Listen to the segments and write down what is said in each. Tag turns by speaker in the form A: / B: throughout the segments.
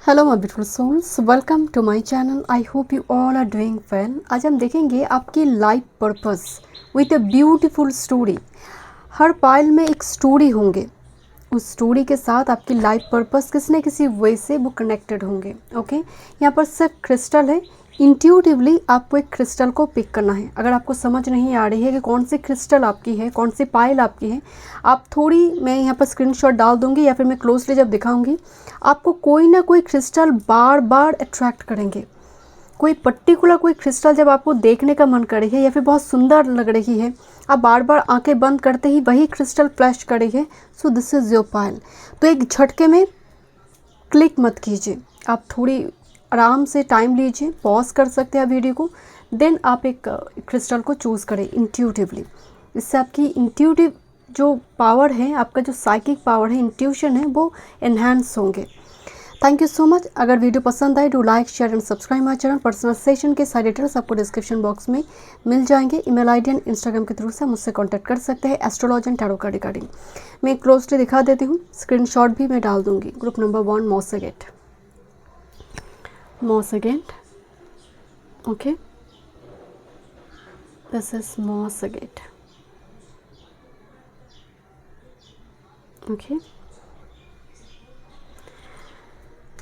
A: Hello my beautiful souls, welcome to my channel. I hope you all are doing well. आज हम देखेंगे आपकी life purpose with a beautiful story. हर pile में एक story होंगे, उस स्टोरी के साथ आपकी लाइफ पर्पस किसी न किसी वे से वो कनेक्टेड होंगे। ओके, यहाँ पर सिर्फ क्रिस्टल है। इंट्यूटिवली आपको एक क्रिस्टल को पिक करना है। अगर आपको समझ नहीं आ रही है कि कौन सी क्रिस्टल आपकी है, कौन सी पाइल आपकी है, आप थोड़ी, मैं यहाँ पर स्क्रीनशॉट डाल दूँगी या फिर मैं क्लोजली जब दिखाऊंगी, आपको कोई ना कोई क्रिस्टल बार बार अट्रैक्ट करेंगे। कोई पर्टिकुलर कोई क्रिस्टल जब आपको देखने का मन करेगी या फिर बहुत सुंदर लग रही है, आप बार बार आंखें बंद करते ही वही क्रिस्टल फ्लैश करेगी। सो दिस इज़ योर पाइल। तो एक झटके में क्लिक मत कीजिए, आप थोड़ी आराम से टाइम लीजिए, पॉज कर सकते हैं वीडियो को, देन आप एक क्रिस्टल को चूज़ करें इंट्यूटिवली। इससे आपकी इंट्यूटिव जो पावर है, आपका जो साइकिक पावर है, इंट्यूशन है, वो एनहांस होंगे। Thank you so much. अगर वीडियो पसंद आए, do like, share and subscribe my channel. Personal session के सारे डिटेल्स आपको डिस्क्रिप्शन बॉक्स में मिल जाएंगे। ईमेल आईडी एंड इंस्टाग्राम के थ्रू से मुझसे कांटेक्ट कर सकते हैं एस्ट्रोलॉजी एंड टैरो का रिगार्डिंग। मैं क्लोजली दिखा देती हूँ, स्क्रीनशॉट भी मैं डाल दूँगी। Group number 1 Mossagate, okay, this is Mossagate, okay.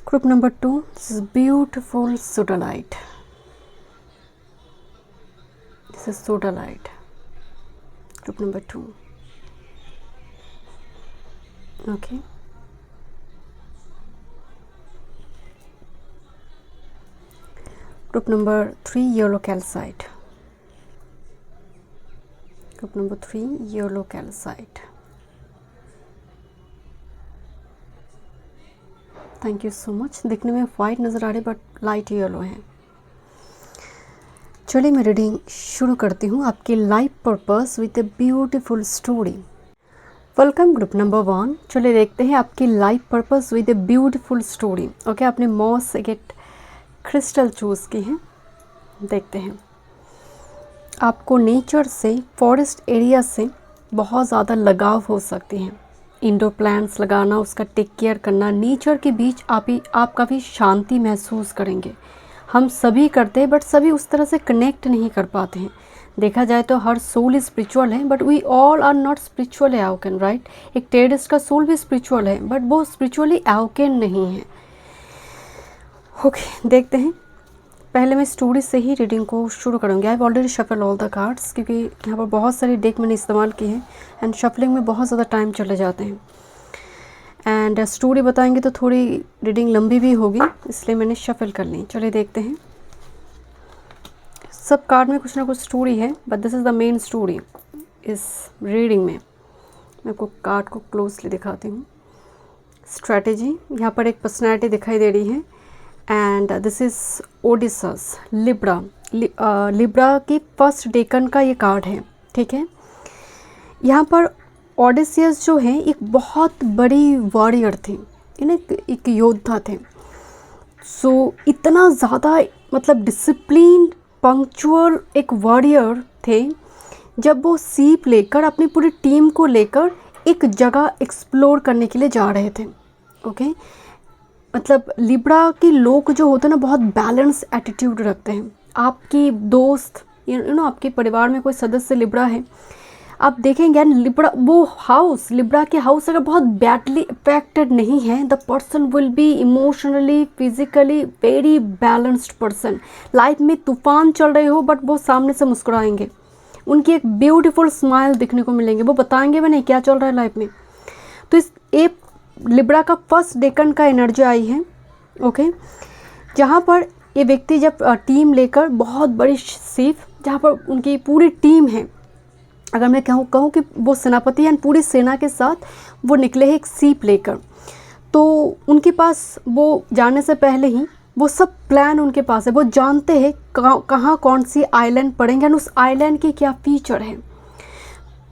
A: Group number 2, this is beautiful sodalite. This is sodalite. Group number 2, okay. Group number 3, yellow calcite. Group number 3, yellow calcite. Thank you so much. दिखने में white नज़र आ रही but light yellow है। चलिए मैं reading शुरू करती हूँ। आपकी life purpose with a beautiful story. Welcome group number 1। चलिए देखते हैं आपकी life purpose with a beautiful story. Okay, आपने मॉसगेट क्रिस्टल चूज़ की हैं। देखते हैं, आपको नेचर से, फॉरेस्ट एरिया से बहुत ज़्यादा लगाव हो सकती हैं। इंडोर प्लांट्स लगाना, उसका टेक केयर करना, नेचर के बीच आप काफ़ी शांति महसूस करेंगे। हम सभी करते हैं बट सभी उस तरह से कनेक्ट नहीं कर पाते हैं। देखा जाए तो हर सोल स्पिरिचुअल है but we all are not spiritually awaken, right. एक टेररिस्ट का सोल भी स्पिरिचुअल है बट वो स्पिरिचुअली अवेकन नहीं है। ओके, देखते हैं। पहले मैं स्टोरी से ही रीडिंग को शुरू करूँगी। I already shuffle all the cards, क्योंकि यहाँ पर बहुत सारे डेक मैंने इस्तेमाल किए हैं एंड शफलिंग में बहुत ज़्यादा टाइम चले जाते हैं एंड स्टोरी बताएंगे तो थोड़ी रीडिंग लंबी भी होगी, इसलिए मैंने शफल कर ली। चलिए देखते हैं। सब कार्ड में कुछ ना कुछ स्टोरी है but this is the main story इस रीडिंग में। मैं आपको कार्ड को क्लोजली दिखाती हूँ। स्ट्रैटेजी, यहाँ पर एक पर्सनैलिटी दिखाई दे रही है and this is Odysseus, Libra. Libra की फर्स्ट डेकन का ये कार्ड है, ठीक है। यहाँ पर ओडिसियस जो है एक बहुत बड़ी वॉरियर थे, एक योद्धा थे। सो इतना ज़्यादा मतलब डिसिप्लिन, पंक्चुअल एक वॉरियर थे। जब वो सीप लेकर अपनी पूरी टीम को लेकर एक जगह एक्सप्लोर करने के लिए जा रहे थे, ओके। मतलब लिब्रा के लोग जो होते हैं ना, बहुत बैलेंस एटीट्यूड रखते हैं। आपकी दोस्त, यू नो, आपके परिवार में कोई सदस्य लिब्रा है, आप देखेंगे लिब्रा, वो हाउस, लिब्रा के हाउस अगर बहुत बैडली अफेक्टेड नहीं है, the person will be emotionally, physically very balanced person. Life में तूफान चल रहे हो बट वो सामने से मुस्कुराएंगे, उनकी एक ब्यूटीफुल स्माइल दिखने को मिलेंगे, वो बताएंगे भी नहीं क्या चल रहा है लाइफ में। तो इस एक लिब्रा का फर्स्ट डेकन का एनर्जी आई है, ओके। जहाँ पर ये व्यक्ति जब टीम लेकर, बहुत बड़ी सीप जहाँ पर उनकी पूरी टीम है, अगर मैं कहूँ कि वो सेनापति हैं, पूरी सेना के साथ वो निकले हैं एक सीप लेकर। तो उनके पास वो जाने से पहले ही वो सब प्लान उनके पास है। वो जानते हैं कहाँ कौन सी आइलैंड पड़ेंगे और उस आइलैंड की क्या फीचर है।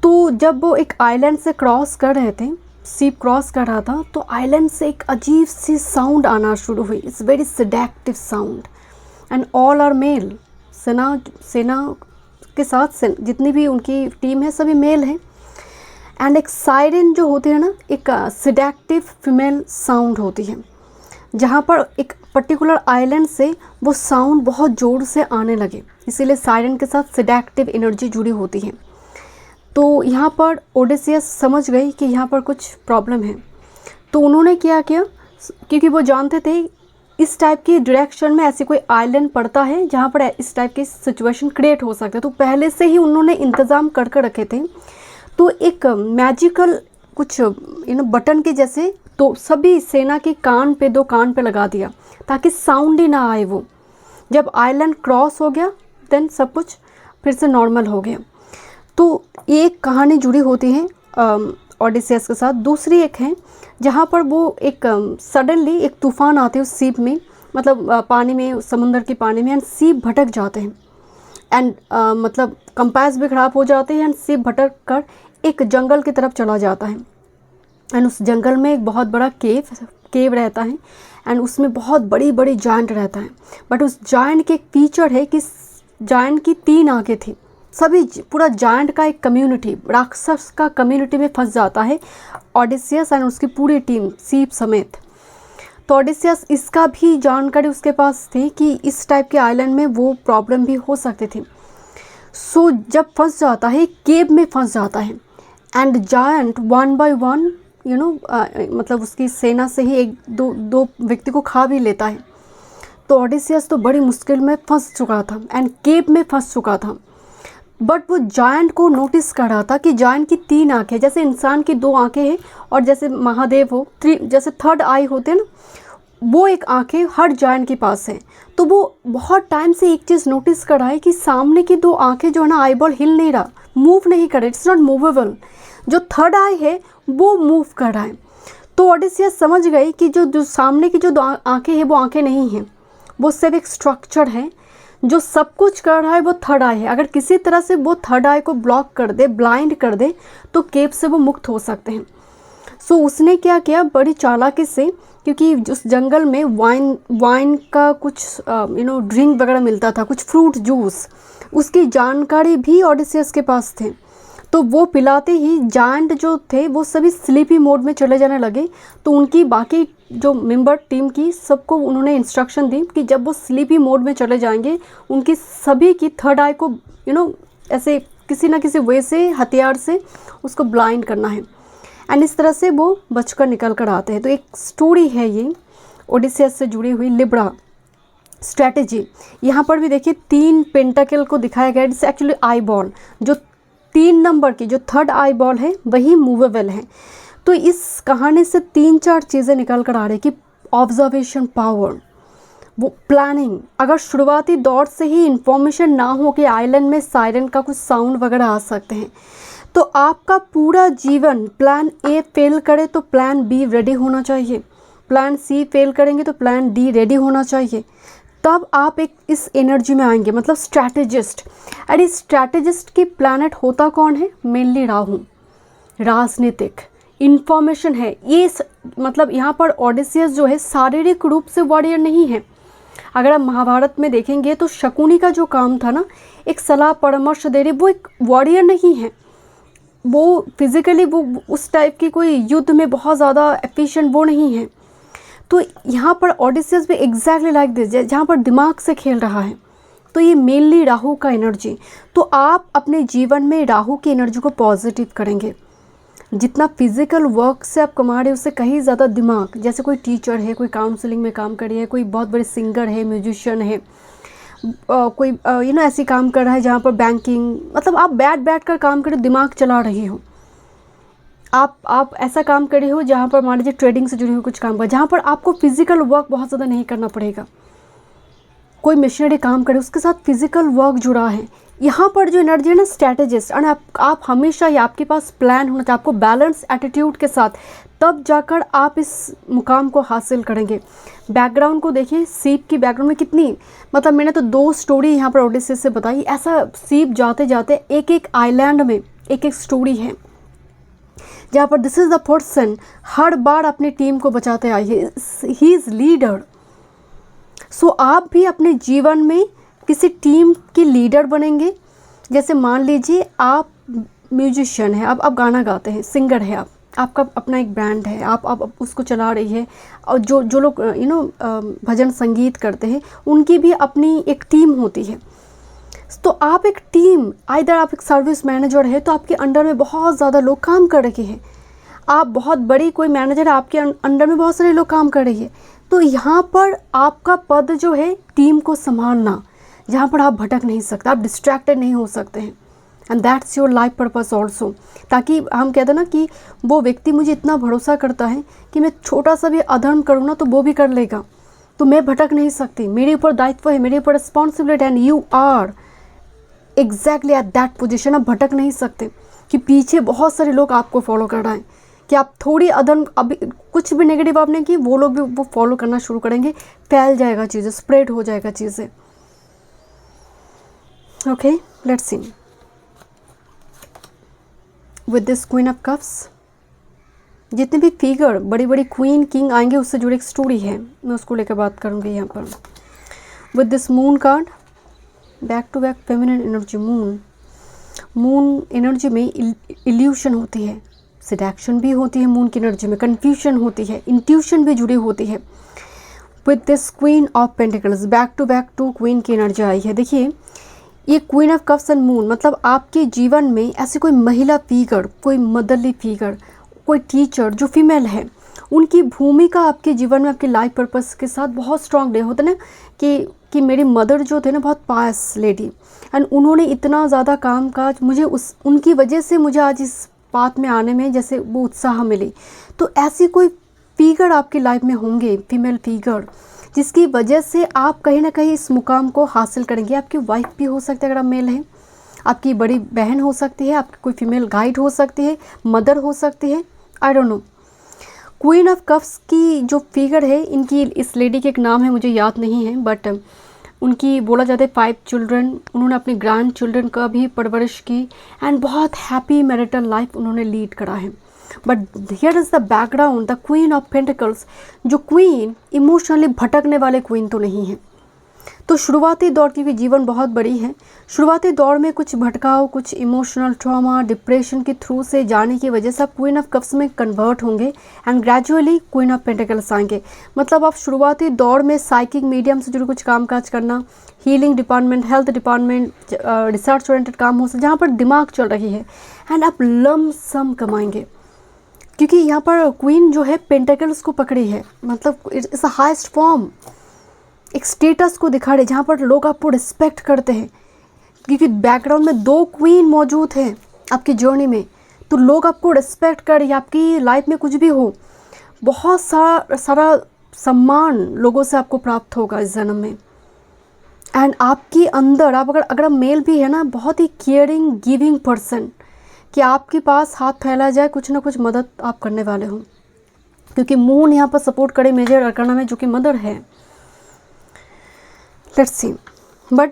A: तो जब वो एक आइलैंड से क्रॉस कर रहे थे, सीप क्रॉस कर रहा था, तो आइलैंड से एक अजीब सी साउंड आना शुरू हुई। It's very seductive sound and all are male. सेना के साथ जितनी भी उनकी टीम है सभी मेल हैं एंड एक सायरन जो होती है ना, एक सेडेक्टिव फीमेल साउंड होती है। जहाँ पर एक पर्टिकुलर आइलैंड से वो साउंड बहुत ज़ोर से आने लगे, इसीलिए सायरन के साथ सेडेक्टिव एनर्जी जुड़ी होती है। तो यहाँ पर ओडेसियस समझ गई कि यहाँ पर कुछ प्रॉब्लम है, तो उन्होंने क्या किया, क्योंकि वो जानते थे इस टाइप की डायरेक्शन में ऐसी कोई आइलैंड पड़ता है जहाँ पर इस टाइप की सिचुएशन क्रिएट हो सकता है, तो पहले से ही उन्होंने इंतज़ाम कर रखे थे। तो एक मैजिकल कुछ बटन के जैसे तो सभी सेना के कान पे, 2 कान पे लगा दिया ताकि साउंड ही ना आए। वो जब आइलैंड क्रॉस हो गया देन सब कुछ फिर से नॉर्मल हो गया। तो एक कहानी जुड़ी होती है ओडेसियस के साथ। दूसरी एक है जहाँ पर वो एक सडनली एक तूफ़ान आते हैं उस सीप में, मतलब पानी में, समुंदर के पानी में, एंड सीप भटक जाते हैं एंड मतलब कंपास भी ख़राब हो जाते हैं एंड सीप भटक कर एक जंगल की तरफ चला जाता है। एंड उस जंगल में एक बहुत बड़ा केव रहता है एंड उसमें बहुत बड़ी बड़ी जायंट रहता है। बट उस जायंट के एक फीचर है कि जायंट की 3 आंखें थी। सभी पूरा जायंट का एक कम्युनिटी, राक्षस का कम्युनिटी में फंस जाता है ओडेसियस एंड उसकी पूरी टीम सीप समेत। तो ओडेसियस इसका भी जानकारी उसके पास थी कि इस टाइप के आइलैंड में वो प्रॉब्लम भी हो सकती थी। सो जब फंस जाता है, केव में फंस जाता है एंड जायंट 1 by 1 मतलब उसकी सेना से ही एक दो व्यक्ति को खा भी लेता है। तो ओडेसियस तो बड़ी मुश्किल में फंस चुका था एंड केव में फंस चुका था। बट वो जायंट को नोटिस कर रहा था कि जायंट की 3 आंखें, जैसे इंसान की 2 आंखें हैं और जैसे महादेव हो जैसे 3rd आई होते हैं ना, वो एक आंखें हर जायंट के पास है। तो वो बहुत टाइम से एक चीज़ नोटिस कर रहा है कि सामने की 2 आंखें जो है ना, आईबॉल हिल नहीं रहा, मूव नहीं कर रहा, इट्स नॉट मूवेबल। जो 3rd आई है वो मूव कर रहा है। तो ओडेसियस समझ गई कि जो सामने की जो 2 आंखें हैं वो आंखें नहीं हैं, वो सिर्फ एक स्ट्रक्चर है। जो सब कुछ कर रहा है वो 3rd आई है। अगर किसी तरह से वो 3rd आई को ब्लॉक कर दे, ब्लाइंड कर दे, तो केव से वो मुक्त हो सकते हैं। सो उसने क्या किया, बड़ी चालाकी से, क्योंकि उस जंगल में वाइन का कुछ ड्रिंक वगैरह मिलता था, कुछ फ्रूट जूस, उसकी जानकारी भी ओडेसियस के पास थे। तो वो पिलाते ही जायंट जो थे वो सभी स्लीपी मोड में चले जाने लगे। तो उनकी बाकी जो मेंबर टीम की सबको उन्होंने इंस्ट्रक्शन दी कि जब वो स्लीपी मोड में चले जाएंगे, उनकी सभी की 3rd आई को ऐसे किसी ना किसी वे से, हथियार से उसको ब्लाइंड करना है। एंड इस तरह से वो बचकर निकल कर आते हैं। तो एक स्टोरी है ये ओडेसियस से जुड़ी हुई, लिब्रा स्ट्रैटेजी। यहाँ पर भी देखिए 3 पेंटाकल को दिखाया गया। इट्स एक्चुअली आई बॉल, जो 3 नंबर की जो 3rd आई बॉल है वही मूवेबल है। तो इस कहानी से 3-4 चीज़ें निकल कर आ रही कि ऑब्जर्वेशन पावर, वो प्लानिंग, अगर शुरुआती दौर से ही इंफॉर्मेशन ना हो कि आइलैंड में सायरन का कुछ साउंड वगैरह आ सकते हैं, तो आपका पूरा जीवन प्लान ए फेल करे तो प्लान बी रेडी होना चाहिए, प्लान सी फेल करेंगे तो प्लान डी रेडी होना चाहिए। तब आप एक इस एनर्जी में आएंगे, मतलब स्ट्रैटेजिस्ट। और इस स्ट्रैटेजिस्ट की प्लैनेट होता कौन है? मेनली राहु, राजनीतिक, इंफॉर्मेशन है ये मतलब यहाँ पर ओडेसियस जो है शारीरिक रूप से वॉरियर नहीं है। अगर आप महाभारत में देखेंगे तो शकुनी का जो काम था ना, एक सलाह परामर्श दे रही, वो एक वॉरियर नहीं है। वो फिजिकली वो उस टाइप की कोई युद्ध में बहुत ज़्यादा एफिशिएंट वो नहीं है। तो यहाँ पर ओडेसियस भी एग्जैक्टली लाइक दिस, जहाँ पर दिमाग से खेल रहा है। तो ये मेनली राहु का एनर्जी। तो आप अपने जीवन में राहु की एनर्जी को पॉजिटिव करेंगे। जितना फिजिकल वर्क से आप कमा रहे हैं उससे कहीं ज़्यादा दिमाग, जैसे कोई टीचर है, कोई काउंसलिंग में काम कर रही है, कोई बहुत बड़े सिंगर है, म्यूजिशियन है, कोई ऐसी काम कर रहा है जहाँ पर बैंकिंग, मतलब आप बैठ कर काम कर दिमाग चला रहे हो। आप ऐसा काम कर रहे हो जहाँ पर मान लीजिए ट्रेडिंग से जुड़ी हुई कुछ काम कर, जहाँ पर आपको फिजिकल वर्क बहुत ज़्यादा नहीं करना पड़ेगा। कोई मशीनरी काम करे उसके साथ फिजिकल वर्क जुड़ा है। यहाँ पर जो एनर्जी है ना, स्ट्रैटेजिस्ट, और आप हमेशा ही आपके पास प्लान होना चाहिए, आपको बैलेंस एटीट्यूड के साथ, तब जाकर आप इस मुकाम को हासिल करेंगे। बैकग्राउंड को देखिए, सीप की बैकग्राउंड में कितनी, मतलब मैंने तो 2 स्टोरी यहाँ पर ओडेसियस से बताई। ऐसा सीप जाते जाते एक आइलैंड में एक स्टोरी है जहाँ पर दिस इज़ द पर्सन हर बार अपनी टीम को बचाते आई है, ही इज़ लीडर। सो आप भी अपने जीवन में किसी टीम के लीडर बनेंगे। जैसे मान लीजिए आप म्यूजिशियन हैं, आप गाना गाते हैं, सिंगर हैं आप, आपका अपना एक ब्रांड है, आप उसको चला रही है। और जो लोग भजन संगीत करते हैं उनकी भी अपनी एक टीम होती है। तो आप एक टीम, आइदर आप एक सर्विस मैनेजर है तो आपके अंडर में बहुत ज़्यादा लोग काम कर रहे हैं, आप बहुत बड़ी कोई मैनेजर है, आपके अंडर में बहुत सारे लोग काम कर रही है। तो यहाँ पर आपका पद जो है टीम को संभालना, जहाँ पर आप भटक नहीं सकते, आप डिस्ट्रैक्टेड नहीं हो सकते हैं। And that's your life purpose also. ताकि हम कहते हैं ना कि वो व्यक्ति मुझे इतना भरोसा करता है कि मैं छोटा सा भी अधर्म करूँ ना तो वो भी कर लेगा, तो मैं भटक नहीं सकती, मेरे ऊपर दायित्व है, मेरे ऊपर responsibility. And you are exactly at that position. आप भटक नहीं सकते कि पीछे बहुत सारे लोग आपको फॉलो कर रहे हैं, कि आप थोड़ी अधर्म, अभी कुछ भी नेगेटिव आपने की, वो लोग भी वो फॉलो करना शुरू करेंगे, फैल जाएगा चीज़ें, स्प्रेड हो जाएगा चीज़ें। Okay, let's C with this queen of cups. जितने भी फिगर बड़ी बड़ी क्वीन किंग आएंगे उससे जुड़ी एक स्टोरी है, मैं उसको लेकर बात करूँगी यहाँ पर। With this moon card, back to back feminine energy. Moon energy में इल्यूशन होती है, सिडक्शन भी होती है मून की एनर्जी में, कन्फ्यूजन होती है, इंट्यूशन भी जुड़ी होती है। With this queen of pentacles, back to back 2 queen की एनर्जी आई है। देखिए ये queen of cups and moon, मतलब आपके जीवन में ऐसी कोई महिला फिगर, कोई मदरली फिगर, कोई टीचर जो फीमेल है, उनकी भूमिका आपके जीवन में, आपके लाइफ पर्पस के साथ बहुत स्ट्रांग डे होता है ना। कि मेरी मदर जो थे ना बहुत पास लेडी, एंड उन्होंने इतना ज़्यादा काम काज, मुझे उनकी वजह से मुझे आज इस बात में आने में जैसे वो उत्साह मिली। तो ऐसी कोई फिगर आपकी लाइफ में होंगे, फीमेल फिगर, जिसकी वजह से आप कहीं ना कहीं इस मुकाम को हासिल करेंगे। आपकी वाइफ भी हो सकती है अगर आप मेल हैं, आपकी बड़ी बहन हो सकती है, आपकी कोई फीमेल गाइड हो सकती है, मदर हो सकती है, I don't know. Queen of cups की जो फिगर है, इनकी, इस लेडी के एक नाम है मुझे याद नहीं है, बट उनकी बोला जाता है 5 चिल्ड्रन, उन्होंने अपने ग्रैंड चिल्ड्रन का भी परवरिश की, एंड बहुत हैप्पी मैरिटल लाइफ उन्होंने लीड करा है। But here is the background, the queen of pentacles. जो क्वीन इमोशनली भटकने वाले क्वीन तो नहीं है। तो शुरुआती दौर की भी जीवन बहुत बड़ी है। शुरुआती दौर में कुछ भटकाव, कुछ इमोशनल ट्रॉमा, डिप्रेशन के थ्रू से जाने की वजह से आप क्वीन ऑफ कप्स में कन्वर्ट होंगे and gradually queen of pentacles आएंगे। मतलब आप शुरुआती दौर में साइकिक मीडियम से जुड़े कुछ कामकाज करना, healing department, health department, research oriented काम हो सकता है जहाँ पर दिमाग चल रही है, एंड आप लम सम कमाएंगे। क्योंकि यहाँ पर क्वीन जो है पेंटिकल्स को पकड़ी है, मतलब इट्स अ हाईएस्ट फॉर्म, एक स्टेटस को दिखा रहे जहाँ पर लोग आपको रिस्पेक्ट करते हैं। क्योंकि बैकग्राउंड में 2 क्वीन मौजूद हैं आपकी जर्नी में, तो लोग आपको रिस्पेक्ट करें। आपकी लाइफ में कुछ भी हो, बहुत सारा सम्मान लोगों से आपको प्राप्त होगा इस जन्म में। एंड आपके अंदर, आप अगर मेल भी है ना, बहुत ही केयरिंग गिविंग पर्सन, कि आपके पास हाथ फैला जाए, कुछ ना कुछ मदद आप करने वाले हो। क्योंकि मून यहाँ पर सपोर्ट करे मेजर अरकाना में, जो कि मदर है। लेट्स सी, बट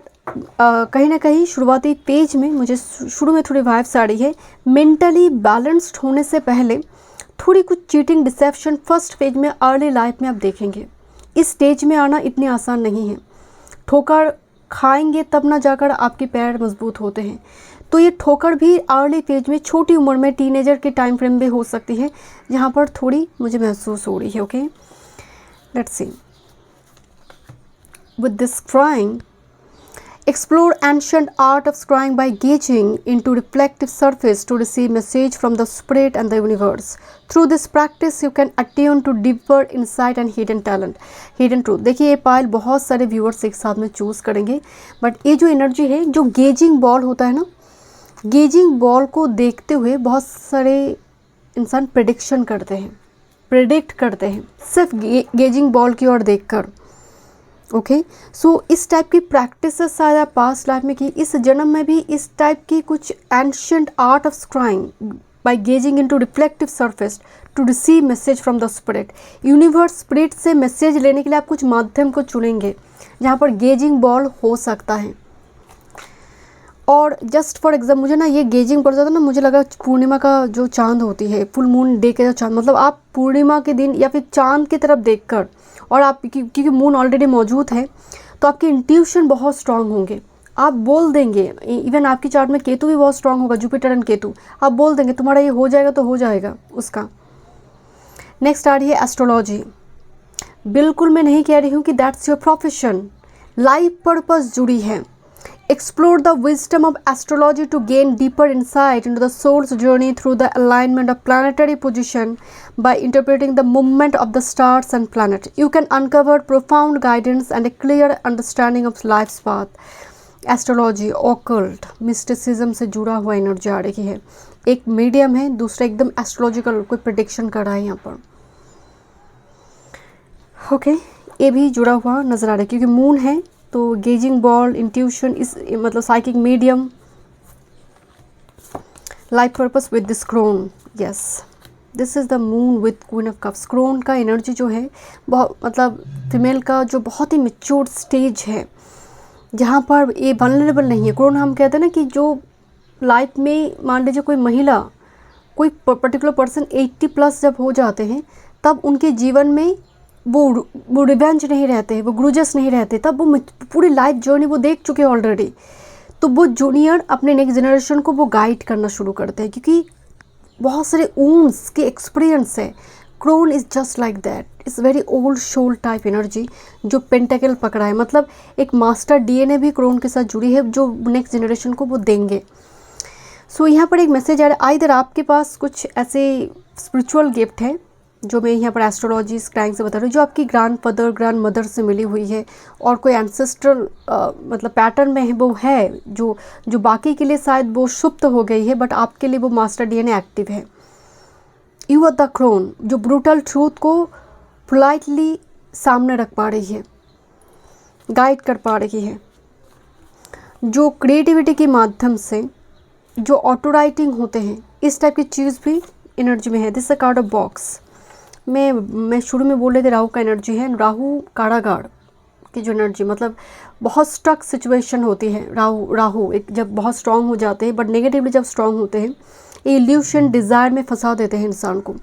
A: कहीं ना कहीं शुरुआती पेज में मुझे शुरू में थोड़ी वाइब्स आ रही है। मेंटली बैलेंस्ड होने से पहले थोड़ी कुछ चीटिंग, डिसेप्शन फर्स्ट पेज में, अर्ली लाइफ में आप देखेंगे। इस स्टेज में आना इतनी आसान नहीं है। ठोकर खाएंगे तब ना जाकर आपके पैर मजबूत होते हैं। तो ये ठोकर भी अर्ली पेज में, छोटी उम्र में, टीनेजर के टाइम फ्रेम में हो सकती है, जहाँ पर थोड़ी मुझे महसूस हो रही है। Okay, let's C with this scrying, explore ancient art of scrying by gazing into reflective surface to receive message from the spirit and the universe. Through this practice you can attune to deeper insight and hidden talent, hidden truth. देखिए ये pile बहुत सारे viewers एक साथ में choose करेंगे, but ये जो एनर्जी है, जो गेजिंग बॉल होता है ना, गेजिंग बॉल को देखते हुए बहुत सारे इंसान प्रेडिक्शन करते हैं, प्रेडिक्ट करते हैं सिर्फ गेजिंग बॉल की ओर देखकर। ओके, सो इस टाइप की प्रैक्टिस शायद आप पास्ट लाइफ में की, इस जन्म में भी इस टाइप की कुछ ancient art of scrying by gazing into reflective surface to receive message from the spirit. Universe spirit से मैसेज लेने के लिए आप कुछ माध्यम को चुनेंगे जहाँ पर गेजिंग बॉल हो सकता है। और जस्ट फॉर एग्जाम्पल, मुझे ना ये गेजिंग पड़ जाता ना, मुझे लगा पूर्णिमा का जो चांद होती है, फुल मून डे के जो चांद, मतलब आप पूर्णिमा के दिन या फिर चांद की तरफ देखकर, और आप क्योंकि मून ऑलरेडी मौजूद है तो आपके इंट्यूशन बहुत स्ट्रांग होंगे, आप बोल देंगे, इवन आपकी चार्ट में केतु भी बहुत स्ट्रांग होगा, जुपिटर एंड केतु, आप बोल देंगे तुम्हारा ये हो जाएगा तो हो जाएगा उसका। नेक्स्ट आ रही है एस्ट्रोलॉजी। बिल्कुल मैं नहीं कह रही हूँ कि that's your profession, life purpose जुड़ी है। Explore the wisdom of astrology to gain deeper insight into the soul's journey through the alignment of planetary position by interpreting the movement of the stars and planets. You can uncover profound guidance and a clear understanding of life's path. Astrology, occult, mysticism से जुड़ा हुआ energy आ रही है। एक medium है, दूसरा एकदम astrological कोई प्रेडिक्शन कर रहा है यहाँ पर। ओके, ये भी जुड़ा हुआ नज़र आ रहा है क्योंकि मून है तो गेजिंग बॉल, इंट्यूशन, इस मतलब psychic medium, life purpose with this crone. Yes, this is the moon with queen of cups. Crone का एनर्जी जो है बहुत मतलब फीमेल का जो बहुत ही मैच्योर स्टेज है जहाँ पर ये वल्नरेबल नहीं है। क्रोन हम कहते हैं ना कि जो लाइफ में मान लीजिए कोई महिला, कोई पर्टिकुलर पर्सन 80 प्लस जब हो जाते हैं तब उनके जीवन में वो रिवेंज नहीं रहते, वो ग्रुजेस नहीं रहते, तब वो पूरी लाइफ जर्नी वो देख चुके हैं ऑलरेडी। तो वो जूनियर अपने नेक्स्ट जनरेशन को वो गाइड करना शुरू करते हैं क्योंकि बहुत सारे ऊन्स के एक्सपीरियंस है। Crone is just like that, is very old soul type energy जो पेंटाकल पकड़ा है, मतलब एक मास्टर डीएनए भी क्रोन के साथ जुड़ी है जो नेक्स्ट जनरेशन को वो देंगे। सो यहाँ पर एक मैसेज आ रहा है, इधर आपके पास कुछ ऐसे स्पिरिचुअल गिफ्ट है जो मैं यहाँ पर एस्ट्रोलॉजी क्लाइंट से बता रही हूँ, जो आपकी ग्रैंड फादर ग्रैंड मदर से मिली हुई है और कोई एंसेस्ट्रल मतलब पैटर्न में है वो है, जो बाकी के लिए शायद वो सुप्त हो गई है बट आपके लिए वो मास्टर डीएनए एक्टिव है। यू आर द क्रोन जो ब्रूटल ट्रूथ को पोलाइटली सामने रख पा रही है, गाइड कर पा रही है, जो क्रिएटिविटी के माध्यम से जो ऑटो राइटिंग होते हैं इस टाइप की चीज़ भी एनर्जी में है। This a card of box. मैं शुरू में बोल रहे थे राहु का एनर्जी है, राहु कारागार की जो एनर्जी, मतलब बहुत स्टक सिचुएशन होती है। राहु एक जब बहुत स्ट्रांग हो जाते हैं बट नेगेटिवली जब स्ट्रांग होते हैं ये इल्यूशन डिज़ायर में फंसा देते हैं इंसान को।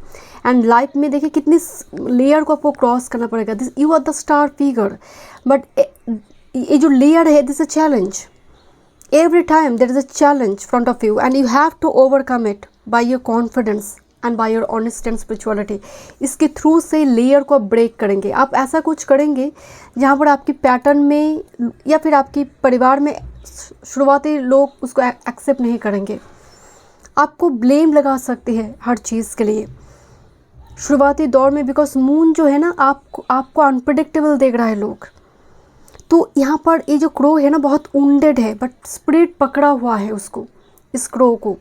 A: एंड लाइफ में देखिए कितनी लेयर को आपको क्रॉस करना पड़ेगा। This you are the star figure but ये जो लेयर है this a challenge. Every time there is a challenge front of you and you have to overcome it by your confidence and by your honest and spirituality. इसके through से layer को आप break करेंगे। आप ऐसा कुछ करेंगे जहाँ पर आपकी पैटर्न में या फिर आपकी परिवार में शुरुआती लोग उसको एक्सेप्ट नहीं करेंगे, आपको ब्लेम लगा सकते हैं हर चीज़ के लिए शुरुआती दौर में, बिकॉज मून जो है ना आपको अनप्रेडिक्टेबल देख रहा है लोग। तो यहाँ पर ये जो क्रो है ना बहुत वुंडेड है बट स्पिरिट पकड़ा हुआ है उसको, इस क्रो को।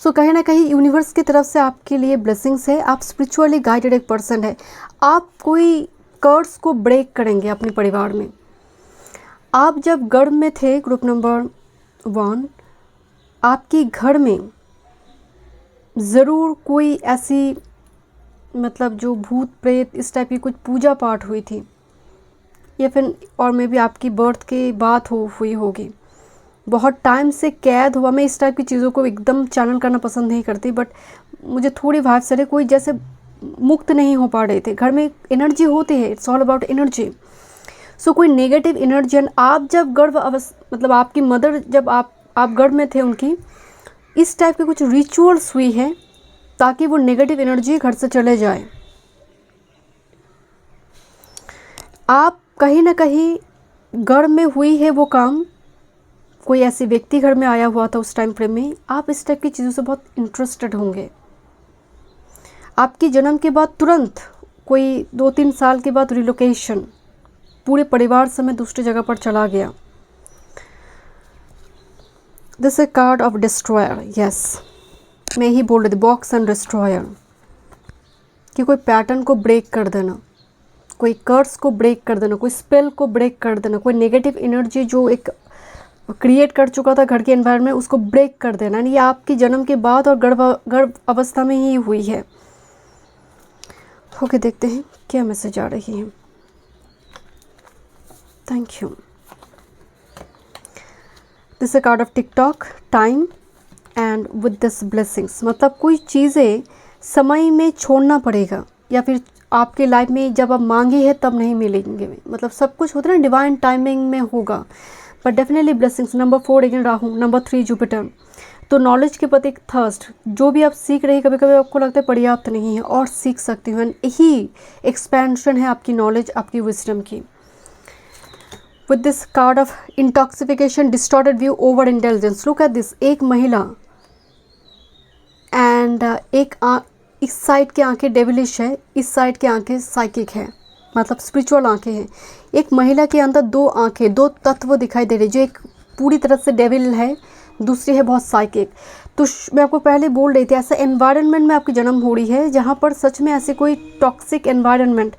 A: सो कहीं ना कहीं यूनिवर्स की तरफ से आपके लिए ब्लेसिंग्स है। आप स्पिरिचुअली गाइडेड एक पर्सन है। आप कोई कर्स को ब्रेक करेंगे अपने परिवार में। आप जब गर्भ में थे ग्रुप नंबर 1, आपके घर में ज़रूर कोई ऐसी मतलब जो भूत प्रेत इस टाइप की कुछ पूजा पाठ हुई थी या फिर और में भी आपकी बर्थ के बाद हुई होगी। बहुत टाइम से कैद हुआ। मैं इस टाइप की चीज़ों को एकदम चैनल करना पसंद नहीं करती बट मुझे थोड़ी वाइब से कोई जैसे मुक्त नहीं हो पा रहे थे। घर में एनर्जी होती है, इट्स ऑल अबाउट एनर्जी। सो कोई नेगेटिव एनर्जी एंड आप जब मतलब आपकी मदर जब आप गर्भ में थे उनकी इस टाइप के कुछ रिचुअल्स हुई है ताकि वो नेगेटिव एनर्जी घर से चले जाए। आप कहीं ना कहीं गर्भ में हुई है वो काम, कोई ऐसे व्यक्ति घर में आया हुआ था उस टाइम फ्रेम में। आप इस टाइप की चीज़ों से बहुत इंटरेस्टेड होंगे। आपके जन्म के बाद तुरंत कोई 2-3 साल के बाद रिलोकेशन, पूरे परिवार समेत दूसरी जगह पर चला गया। This A card of destroyer. Yes, मैं ही बोल रही थी बॉक्स एंड डिस्ट्रॉयर कि कोई पैटर्न को ब्रेक कर देना, कोई कर्स को ब्रेक कर देना, कोई स्पेल को ब्रेक कर देना, कोई नेगेटिव एनर्जी जो एक क्रिएट कर चुका था घर के एनवायरनमेंट उसको ब्रेक कर देना। ये आपकी जन्म के बाद और गर्भ अवस्था में ही हुई है। ओके, देखते हैं क्या मैसेज आ रही है। Thank you. This a card of TikTok, time and with this blessings. मतलब कोई चीज़ें समय में छोड़ना पड़ेगा या फिर आपके लाइफ में जब आप मांगी है तब नहीं मिलेंगे। मतलब सब कुछ होता है ना डिवाइन टाइमिंग में होगा but definitely blessings. Number 4 again Rahu, number 3 Jupiter. तो नॉलेज के प्रति एक थर्स्ट, जो भी आप सीख रहे हैं कभी कभी आपको लगता है पर्याप्त नहीं है और सीख सकती हूँ, यही एक्सपेंशन है आपकी नॉलेज, आपकी विजडम की। With this card of intoxification, distorted view, over intelligence. Look at this, एक महिला एंड इस साइड की आंखें डेविलिश है, इस साइड की आंखें साइकिक है, मतलब स्पिरिचुअल आंखें हैं। एक महिला के अंदर दो आंखें, दो तत्व दिखाई दे रहे, जो एक पूरी तरह से डेविल है, दूसरी है बहुत साइकिक। तो मैं आपको पहले बोल रही थी, ऐसा एनवायरनमेंट में आपकी जन्म हो रही है जहाँ पर सच में ऐसे कोई टॉक्सिक एनवायरनमेंट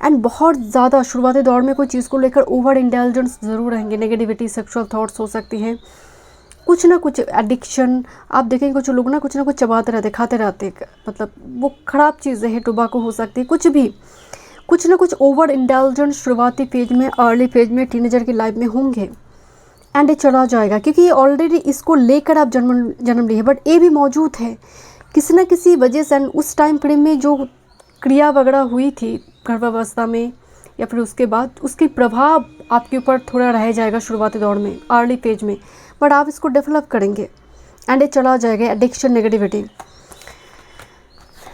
A: एंड बहुत ज़्यादा शुरुआती दौर में कोई चीज़ को लेकर ओवर इंटेलिजेंस ज़रूर रहेंगे। नेगेटिविटी, सेक्सुअल थॉट्स हो सकती हैं, कुछ ना कुछ एडिक्शन। आप देखेंगे कुछ लोग ना कुछ चबाते रहते, खाते रहते, मतलब वो ख़राब चीज़ें हैं, टोबैको हो सकती है, कुछ भी, कुछ ना कुछ ओवर इंटेलिजेंस शुरुआती फेज में, अर्ली फेज में, टीनेजर की लाइफ में होंगे एंड ये चला जाएगा, क्योंकि ये ऑलरेडी इसको लेकर आप जन्म लिए, बट ये भी मौजूद है किसी न किसी वजह से। उस टाइम फ्रेम में जो क्रिया वगैरह हुई थी गर्भावस्था में या फिर उसके बाद, उसकी प्रभाव आपके ऊपर थोड़ा रह जाएगा शुरुआती दौर में, अर्ली फेज में, बट आप इसको डेवलप करेंगे एंड ये चला जाएगा। Addiction, negativity.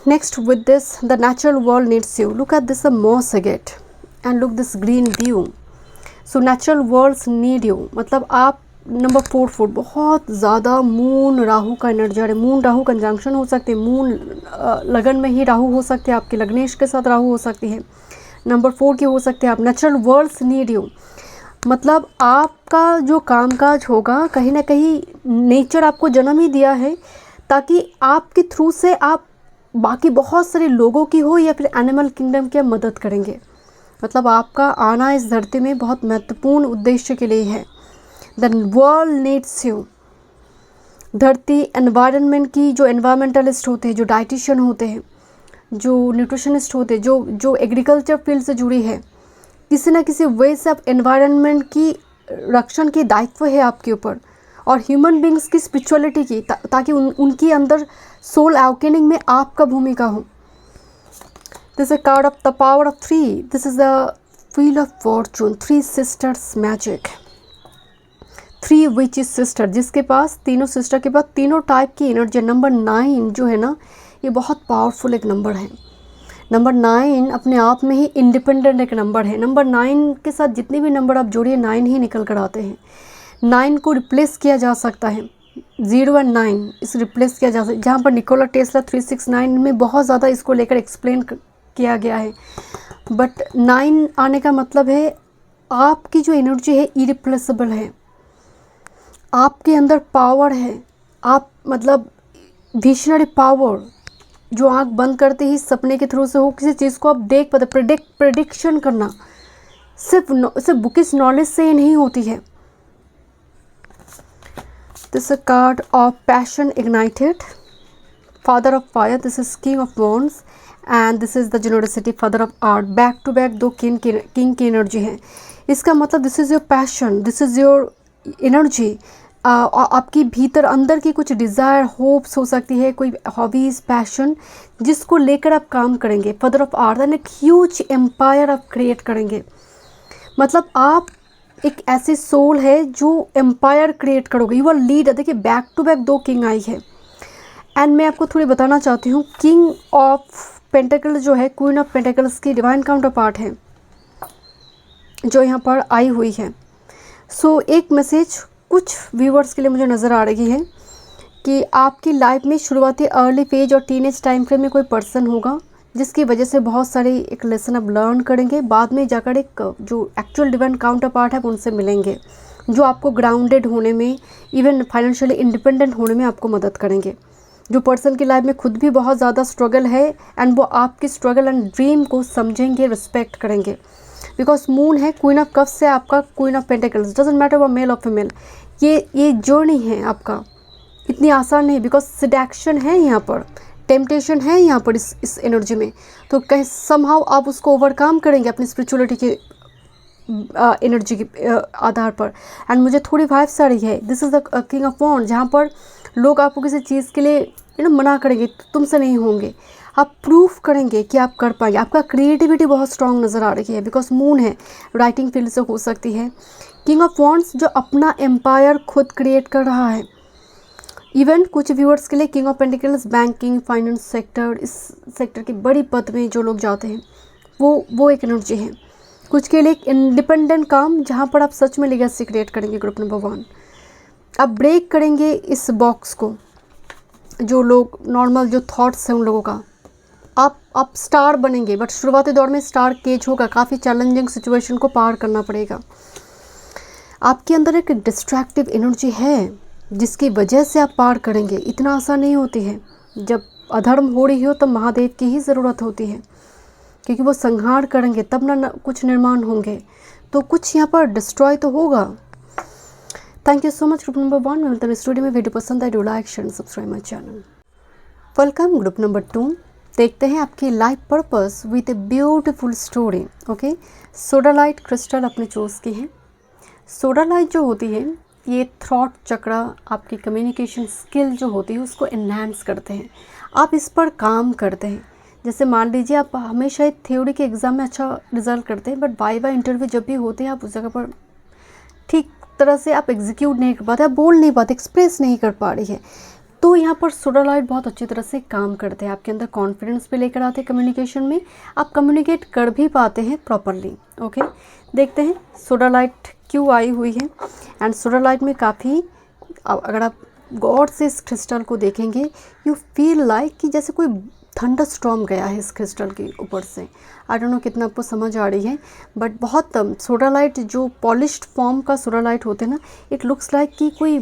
A: Next, with this the natural world needs you. Look at this the moss agate and look this green view. So natural worlds need you, मतलब आप number 4 foot बहुत ज़्यादा मून राहु का energy आ रहा है। मून राहु कंजंक्शन हो सकती है, मून लगन में ही राहु हो सकते हैं, आपके लग्नेश के साथ राहु हो सकती है, नंबर 4 की हो सकते हैं आप। नेचुरल वर्ल्ड्स नीड यू, मतलब आपका जो कामकाज होगा कहीं ना कहीं नेचर आपको जन्म ही दिया है ताकि आपके थ्रू से आप बाकी बहुत सारे लोगों की हो या फिर एनिमल किंगडम की मदद करेंगे। मतलब आपका आना इस धरती में बहुत महत्वपूर्ण उद्देश्य के लिए है। The world needs you. धरती, एनवायरनमेंट की जो एनवायरमेंटलिस्ट होते हैं, जो डाइटिशियन होते हैं, जो न्यूट्रिशनिस्ट होते हैं, जो एग्रीकल्चर फील्ड से जुड़ी है, किसी न किसी वे से आप एनवायरनमेंट की रक्षण की दायित्व है आपके ऊपर, और ह्यूमन बींग्स की स्पिरिचुअलिटी की, ताकि उनकी अंदर सोल अवेकनिंग में आपका भूमिका हो। This is a card of the power of 3. This is the wheel of fortune. 3 sisters magic. 3 witches sister, जिसके पास तीनों सिस्टर के पास तीनों टाइप की एनर्जी। नंबर 9 जो है ना, ये बहुत पावरफुल एक नंबर है। नंबर 9 अपने आप में ही इंडिपेंडेंट एक नंबर है। नंबर 9 के साथ जितने भी नंबर आप जोड़िए 9 ही निकल कर आते हैं। 9 को रिप्लेस किया जा सकता है, 0 और 9 इस रिप्लेस किया जा सकता है। जहाँ पर निकोला टेस्ला 369 में बहुत ज़्यादा इसको लेकर एक्सप्लेन किया गया है, बट 9 आने का मतलब है आपकी जो एनर्जी है इरिप्लेसेबल है, आपके अंदर पावर है, आप मतलब विजनरी पावर, जो आंख बंद करते ही सपने के थ्रू से हो किसी चीज़ को आप देख पाते। प्रेडिक्शन करना सिर्फ बुकिश नॉलेज से ही नहीं होती है। This is card of passion ignited, father of fire, this is king of wands and this is the generosity, father of art. Back to back 2 king की एनर्जी है। इसका मतलब this is your passion, this is your energy. आपकी भीतर अंदर की कुछ desire, hopes हो सकती है, कोई हॉबीज़, पैशन, जिसको लेकर आप काम करेंगे। फादर ऑफ आर्ट एंड एक ह्यूज एम्पायर आप क्रिएट करेंगे। मतलब आप एक ऐसे सोल है जो एम्पायर क्रिएट करोगे, यू आर लीडर। देखिए बैक टू बैक 2 किंग आई है एंड मैं आपको थोड़ी बताना चाहती हूँ, किंग ऑफ पेंटेकल जो है, क्वीन ऑफ पेंटेकल्स की डिवाइन काउंटर पार्ट है जो यहाँ पर आई हुई है। सो एक मैसेज कुछ व्यूवर्स के लिए मुझे नज़र आ रही है कि आपकी लाइफ में शुरुआती अर्ली फेज और टीनेज टाइम फ्रेम में कोई पर्सन होगा जिसकी वजह से बहुत सारी एक लेसन आप लर्न करेंगे। बाद में जाकर एक जो एक्चुअल डिवाइन काउंटर पार्ट है उनसे मिलेंगे, जो आपको ग्राउंडेड होने में, इवन फाइनेंशियली इंडिपेंडेंट होने में आपको मदद करेंगे। जो पर्सन की लाइफ में खुद भी बहुत ज़्यादा स्ट्रगल है एंड वो आपकी स्ट्रगल एंड ड्रीम को समझेंगे, रिस्पेक्ट करेंगे। बिकॉज मून है क्वीन ऑफ कप्स से आपका queen of pentacles, doesn't matter वो मेल और फीमेल। ये जर्नी है आपका, इतनी आसान नहीं, बिकॉज सिडक्शन है यहाँ पर, टेम्पटेशन है यहाँ पर इस एनर्जी में। तो कहीं समहाउ आप उसको ओवरकम करेंगे अपनी स्पिरिचुअलिटी की एनर्जी के आधार पर। एंड मुझे थोड़ी वाइब्स आ रही है, this is the king of wand, जहाँ पर लोग आपको किसी चीज़ के लिए मना करेंगे, तुमसे नहीं होंगे। आप प्रूफ करेंगे कि आप कर पाएंगे। आपका क्रिएटिविटी बहुत स्ट्रांग नज़र आ रही है, बिकॉज मून है, राइटिंग फील्ड से हो सकती है। किंग ऑफ वॉन्ड्स जो अपना एम्पायर खुद क्रिएट कर रहा है। इवन कुछ व्यूअर्स के लिए king of pentacles banking, finance sector, इस सेक्टर की बड़ी पद में जो लोग जाते हैं वो एक एनर्जी है। कुछ के लिए एक इंडिपेंडेंट काम जहाँ पर आप सच में लेगेसी क्रिएट करेंगे। ग्रुप नंबर 1, आप ब्रेक करेंगे इस बॉक्स को, जो लोग नॉर्मल जो थॉट्स हैं उन लोगों का। आप स्टार बनेंगे, बट शुरुआती दौर में स्टार केज होगा, काफ़ी चैलेंजिंग सिचुएशन को पार करना पड़ेगा। आपके अंदर एक डिस्ट्रैक्टिव एनर्जी है जिसकी वजह से आप पार करेंगे। इतना आसान नहीं होती है। जब अधर्म हो रही हो तब महादेव की ही ज़रूरत होती है, क्योंकि वो संहार करेंगे तब ना कुछ निर्माण होंगे। तो कुछ यहाँ पर डिस्ट्रॉय तो होगा। Thank you so much group number 1। मैं मिलता हूँ स्टूडियो में। वीडियो पसंद आए, do like share subscribe my channel. Welcome group number 2। देखते हैं आपकी life purpose with a beautiful story. Okay, sodalite crystal आपने चूज़ की है। सोडालाइट जो होती है ये थॉट चक्र, आपकी कम्युनिकेशन स्किल जो होती है उसको एनहांस करते हैं। आप इस पर काम करते हैं। जैसे मान लीजिए आप हमेशा एक थ्योरी के एग्ज़ाम में अच्छा रिजल्ट करते हैं, बट वाइवा इंटरव्यू जब भी होते हैं आप उस जगह पर ठीक तरह से आप एग्जीक्यूट नहीं कर पाते, आप बोल नहीं पाते, एक्सप्रेस नहीं कर पा रही है। तो यहाँ पर सोडालाइट बहुत अच्छी तरह से काम करते हैं। आपके अंदर कॉन्फिडेंस भी लेकर आते हैं कम्युनिकेशन में, आप कम्युनिकेट कर भी पाते हैं प्रॉपरली। ओके, देखते हैं सोडालाइट क्यों आई हुई है। एंड सोडालाइट में काफ़ी, अगर आप गॉड से इस क्रिस्टल को देखेंगे, यू फील लाइक कि जैसे कोई थंडर स्टॉर्म गया है इस क्रिस्टल के ऊपर से। आई डोंट नो कितना आपको समझ आ रही है, बट बहुत सोडालाइट जो पॉलिश्ड फॉर्म का सोडालाइट होते हैं ना, इट लुक्स लाइक कि कोई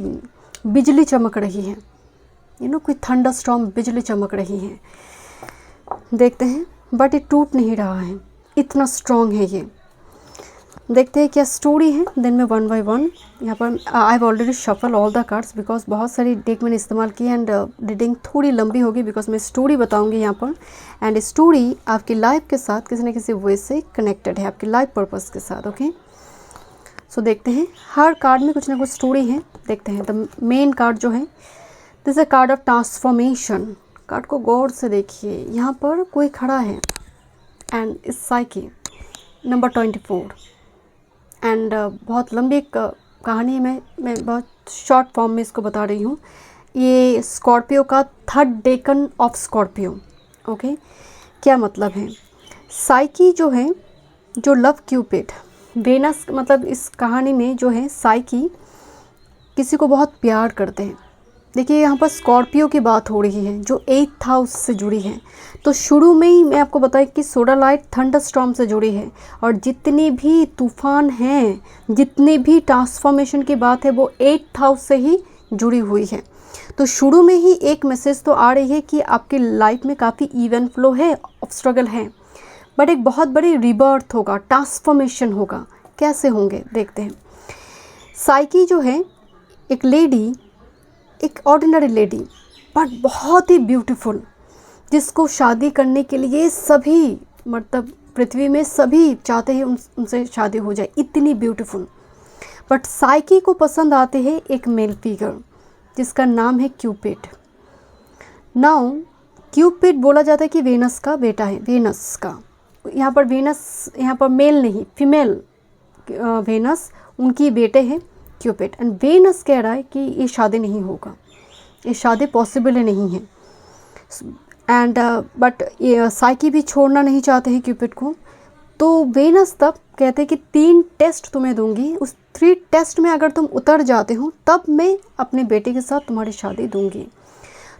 A: बिजली चमक रही है, कोई थंडर स्टॉर्म बिजली चमक रही है। देखते हैं, बट ये टूट नहीं रहा है, इतना स्ट्रॉन्ग है ये। देखते हैं क्या स्टोरी है। देन में 1 बाय 1 यहाँ पर I have already shuffle all the cards, because बहुत सारी डेक मैंने इस्तेमाल की एंड रीडिंग थोड़ी लंबी होगी, बिकॉज मैं स्टोरी बताऊंगी यहाँ पर। एंड स्टोरी आपकी लाइफ के साथ किसी न किसी वे से कनेक्टेड है, आपकी लाइफ पर्पस के साथ। ओके, सो देखते हैं, हर कार्ड में कुछ ना कुछ स्टोरी है। देखते हैं द मेन कार्ड जो है, this A card of transformation. Card को गौर से देखिए, यहाँ पर कोई खड़ा है एंड इस साइकी नंबर 24 एंड बहुत लंबी कहानी है, मैं बहुत शॉर्ट फॉर्म में इसको बता रही हूँ। ये स्कॉर्पियो का third Deccan of Scorpio. Okay, क्या मतलब है? साइकी जो है, जो लव क्यूपिड, वेनस, मतलब इस कहानी में जो है साइकी किसी को बहुत प्यार करते हैं। देखिए यहाँ पर स्कॉर्पियो की बात हो रही है जो 8th हाउस से जुड़ी है। तो शुरू में ही मैं आपको बताया कि सोडालाइट थंडरस्टॉर्म से जुड़ी है, और जितनी भी तूफान हैं, जितनी भी ट्रांसफॉर्मेशन की बात है, वो 8th हाउस से ही जुड़ी हुई है। तो शुरू में ही एक मैसेज तो आ रही है कि आपकी लाइफ में काफ़ी इवेंट फ्लो है, स्ट्रगल है, बट एक बहुत बड़ी रिबर्थ होगा, ट्रांसफॉर्मेशन होगा। कैसे होंगे देखते हैं। साइकी जो है एक लेडी, एक ऑर्डिनरी लेडी, बट बहुत ही ब्यूटीफुल, जिसको शादी करने के लिए सभी, मतलब पृथ्वी में सभी चाहते हैं उनसे शादी हो जाए, इतनी ब्यूटीफुल। बट साइकी को पसंद आते हैं एक मेल फिगर जिसका नाम है क्यूपिड। नाउ क्यूपिड बोला जाता है कि वेनस का बेटा है, वेनस का। यहाँ पर वेनस, यहाँ पर मेल नहीं, फीमेल वेनस, उनकी बेटे हैं क्यूपिड। एंड वेनस कह रहा है कि ये शादी नहीं होगा, ये शादी पॉसिबल नहीं है। एंड बट साइकी भी छोड़ना नहीं चाहते हैं क्यूपिड को। तो वेनस तब कहते हैं कि 3 टेस्ट तुम्हें दूंगी, उस 3 टेस्ट में अगर तुम उतर जाते हो तब मैं अपने बेटे के साथ तुम्हारी शादी दूंगी।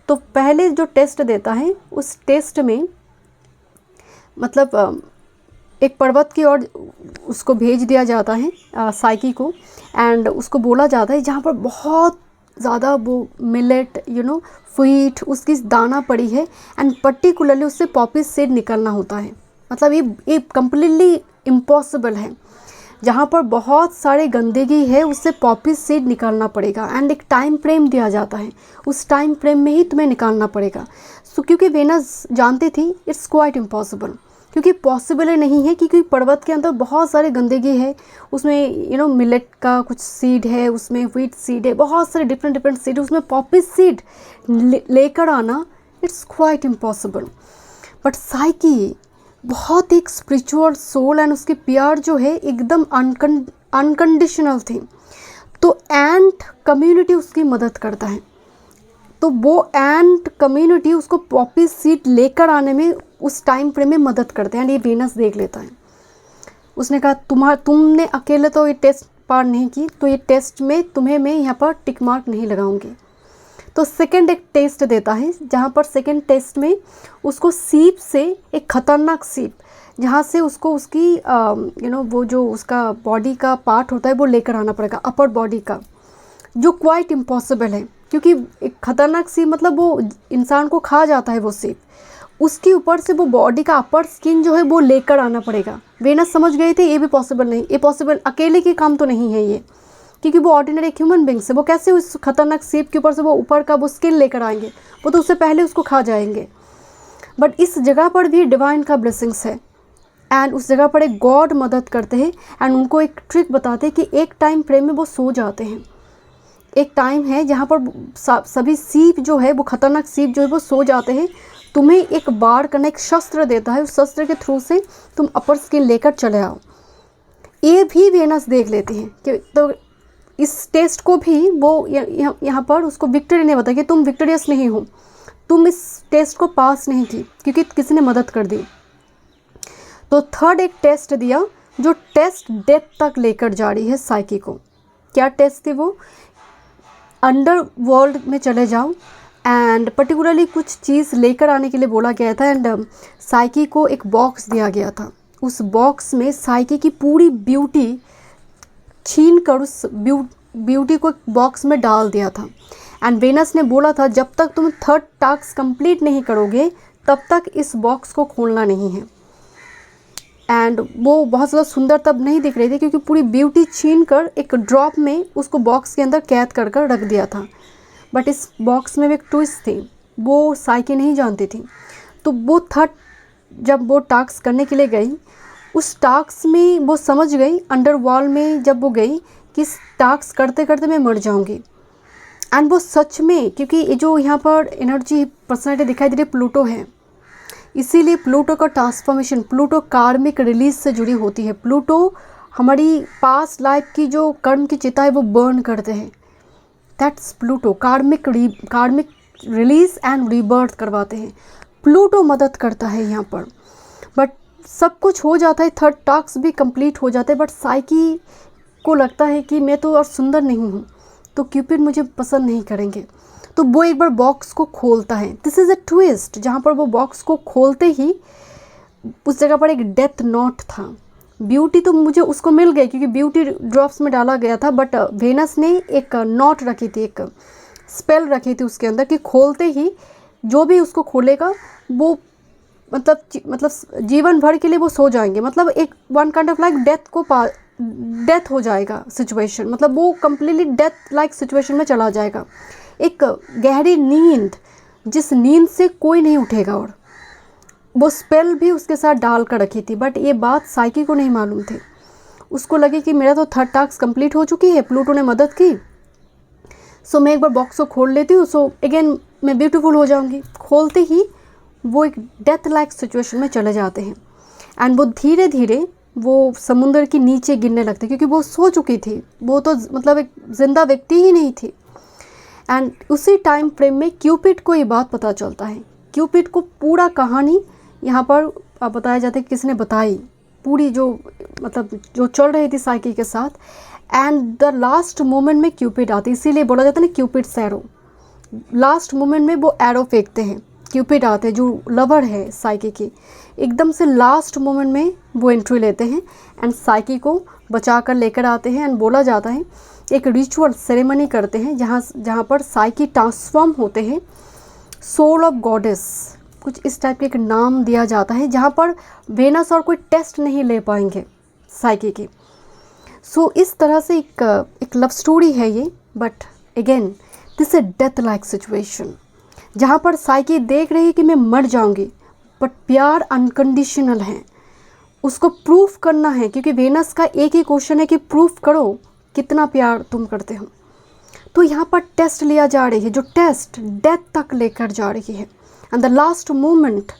A: तो पहले जो टेस्ट देता है, उस टेस्ट में मतलब एक पर्वत की ओर उसको भेज दिया जाता है साइकी को, एंड उसको बोला जाता है जहाँ पर बहुत ज़्यादा वो मिलेट, व्हीट, उसकी दाना पड़ी है, एंड पर्टिकुलरली उससे पॉपी सीड निकलना होता है। मतलब ये कम्प्लीटली इम्पॉसिबल है। जहाँ पर बहुत सारे गंदगी है, उससे पॉपी सीड निकालना पड़ेगा, एंड एक टाइम फ्रेम दिया जाता है, उस टाइम फ्रेम में ही तुम्हें निकालना पड़ेगा। सो क्योंकि वेनस जानती थी इट्स क्वाइट इम्पॉसिबल, क्योंकि पॉसिबल नहीं है, क्योंकि पर्वत के अंदर बहुत सारे गंदगी है, उसमें मिलेट का कुछ सीड है, उसमें व्हीट सीड है, बहुत सारे डिफरेंट सीड, उसमें पॉपी सीड लेकर आना it's quite impossible. But psyche बहुत एक स्पिरिचुअल सोल एंड उसके प्यार जो है एकदम अनकंडीशनल थी। तो एंट कम्युनिटी उसकी मदद करता है, तो वो एंट कम्युनिटी उसको पॉपी सीड लेकर आने में उस टाइम फ्रेम में मदद करते हैं। एंड ये वीनस देख लेता है, उसने कहा तुमने अकेले तो ये टेस्ट पार नहीं की, तो ये टेस्ट में तुम्हें मैं यहाँ पर टिक मार्क नहीं लगाऊंगी। तो सेकंड एक टेस्ट देता है, जहाँ पर सेकंड टेस्ट में उसको सीप से एक खतरनाक सीप, जहाँ से उसको उसकी वो जो उसका बॉडी का पार्ट होता है वो लेकर आना पड़ेगा, अपर बॉडी का, जो क्वाइट इम्पॉसिबल है, क्योंकि एक खतरनाक सीप मतलब वो इंसान को खा जाता है वो सीप। उसके ऊपर से वो बॉडी का अपर स्किन जो है वो लेकर आना पड़ेगा। वीनस समझ गए थे ये भी पॉसिबल नहीं, ये पॉसिबल अकेले के काम तो नहीं है ये, क्योंकि वो ऑर्डिनरी ह्यूमन बींग्स है, वो कैसे उस खतरनाक सीप के ऊपर से वो ऊपर का वो स्किन लेकर आएंगे, वो तो उससे पहले उसको खा जाएंगे। बट इस जगह पर भी डिवाइन का ब्लेसिंग्स है, एंड उस जगह पर एक गॉड मदद करते हैं एंड उनको एक ट्रिक बताते हैं कि एक टाइम फ्रेम में वो सो जाते हैं। एक टाइम है जहाँ पर सभी सीप जो है वो खतरनाक सीप जो है वो सो जाते हैं। तुम्हें एक बाढ़ करना एक शस्त्र देता है, उस शस्त्र के थ्रू से तुम अपर स्किन लेकर चले आओ। ये भी वीनस देख लेती हैं कि तो इस टेस्ट को भी वो यहाँ पर उसको विक्ट्री नहीं बताया कि तुम विक्टोरियस नहीं हो, तुम इस टेस्ट को पास नहीं की क्योंकि किसी ने मदद कर दी। तो थर्ड एक टेस्ट दिया जो टेस्ट डेथ तक लेकर जा रही है साइकी को। क्या टेस्ट थी वो? अंडर वर्ल्ड में चले जाओ एंड पर्टिकुलरली कुछ चीज़ लेकर आने के लिए बोला गया था एंड साइकी को एक बॉक्स दिया गया था। उस बॉक्स में साइकी की पूरी ब्यूटी छीन कर उस ब्यूटी को एक बॉक्स में डाल दिया था। एंड वीनस ने बोला था जब तक तुम थर्ड टास्क कंप्लीट नहीं करोगे तब तक इस बॉक्स को खोलना नहीं है। एंड वो बहुत ज़्यादा सुंदर तब नहीं दिख रही थी क्योंकि पूरी ब्यूटी छीन कर एक ड्रॉप में उसको बॉक्स के अंदर कैद कर कर रख दिया था। बट इस बॉक्स में एक ट्विस्ट थी, वो साइकी नहीं जानती थी। तो वो थर्ड जब वो टास्क करने के लिए गई, उस टास्क में वो समझ गई अंडरवर्ल्ड में जब वो गई कि इस टास्क करते करते मैं मर जाऊंगी। एंड वो सच में, क्योंकि ये जो यहाँ पर एनर्जी पर्सनैलिटी दिखाई दे रही प्लूटो है, इसीलिए प्लूटो का ट्रांसफॉर्मेशन, प्लूटो कार्मिक रिलीज से जुड़ी होती है। प्लूटो हमारी पास्ट लाइफ की जो कर्म की चिता है वो बर्न करते हैं। दैट्स प्लूटो, कार्मिक रिलीज एंड रीबर्थ करवाते हैं। प्लूटो मदद करता है यहाँ पर। बट सब कुछ हो जाता है, थर्ड टास्क भी कंप्लीट हो जाते हैं, बट साइकी को लगता है कि मैं तो और सुंदर नहीं हूँ, तो क्यूपिड मुझे पसंद नहीं करेंगे। तो वो एक बार बॉक्स को खोलता है। दिस इज़ अ ट्विस्ट, जहाँ पर वो बॉक्स को खोलते ही उस जगह पर एक डेथ नोट था। ब्यूटी तो मुझे उसको मिल गई क्योंकि ब्यूटी ड्रॉप्स में डाला गया था, बट वीनस ने एक नोट रखी थी, एक स्पेल रखी थी उसके अंदर कि खोलते ही जो भी उसको खोलेगा वो मतलब जीवन भर के लिए वो सो जाएंगे। मतलब एक one kind of like death हो जाएगा सिचुएशन, मतलब वो कम्प्लीटली डेथ लाइक सिचुएशन में चला जाएगा। एक गहरी नींद, जिस नींद से कोई नहीं उठेगा। और वो स्पेल भी उसके साथ डाल कर रखी थी, बट ये बात साइकी को नहीं मालूम थी। उसको लगे कि मेरा तो थर्ड टास्क कंप्लीट हो चुकी है, प्लूटो ने मदद की, सो मैं एक बार बॉक्स को खोल लेती हूँ, सो अगेन मैं ब्यूटीफुल हो जाऊँगी। खोलते ही वो एक डेथ लाइक सिचुएशन में चले जाते हैं एंड वो धीरे धीरे वो समुंदर के नीचे गिरने लगते क्योंकि वो सो चुकी थी, वो तो मतलब एक जिंदा व्यक्ति ही नहीं थी। एंड उसी टाइम फ्रेम में क्यूपिड को ये बात पता चलता है। क्यूपिड को पूरा कहानी यहाँ पर बताया जाता है कि किसने बताई, पूरी जो मतलब जो चल रही थी साइकी के साथ। एंड द लास्ट मोमेंट में क्यूपिड आती, इसीलिए बोला जाता है ना क्यूपिड्स एरो। लास्ट मोमेंट में वो एरो फेंकते हैं, क्यूपिड आते हैं जो लवर है साइकी की। एकदम से लास्ट मोमेंट में वो एंट्री लेते हैं एंड साइकी को बचा कर लेकर आते हैं। एंड बोला जाता है एक रिचुअल सेरेमनी करते हैं जहाँ पर साइकी ट्रांसफॉर्म होते हैं सोल ऑफ गॉडेस, कुछ इस टाइप के एक नाम दिया जाता है, जहाँ पर वीनस और कोई टेस्ट नहीं ले पाएंगे साइकी की। सो इस तरह से एक लव स्टोरी है ये। But again this A death like situation, जहाँ पर साइकी देख रही है कि मैं मर जाऊंगी, बट प्यार अनकंडीशनल है, उसको प्रूफ करना है, क्योंकि वीनस का एक ही क्वेश्चन है कि प्रूफ करो कितना प्यार तुम करते हो। तो यहाँ पर टेस्ट लिया जा रही है, जो टेस्ट डेथ तक लेकर जा रही है। एंड द लास्ट मोमेंट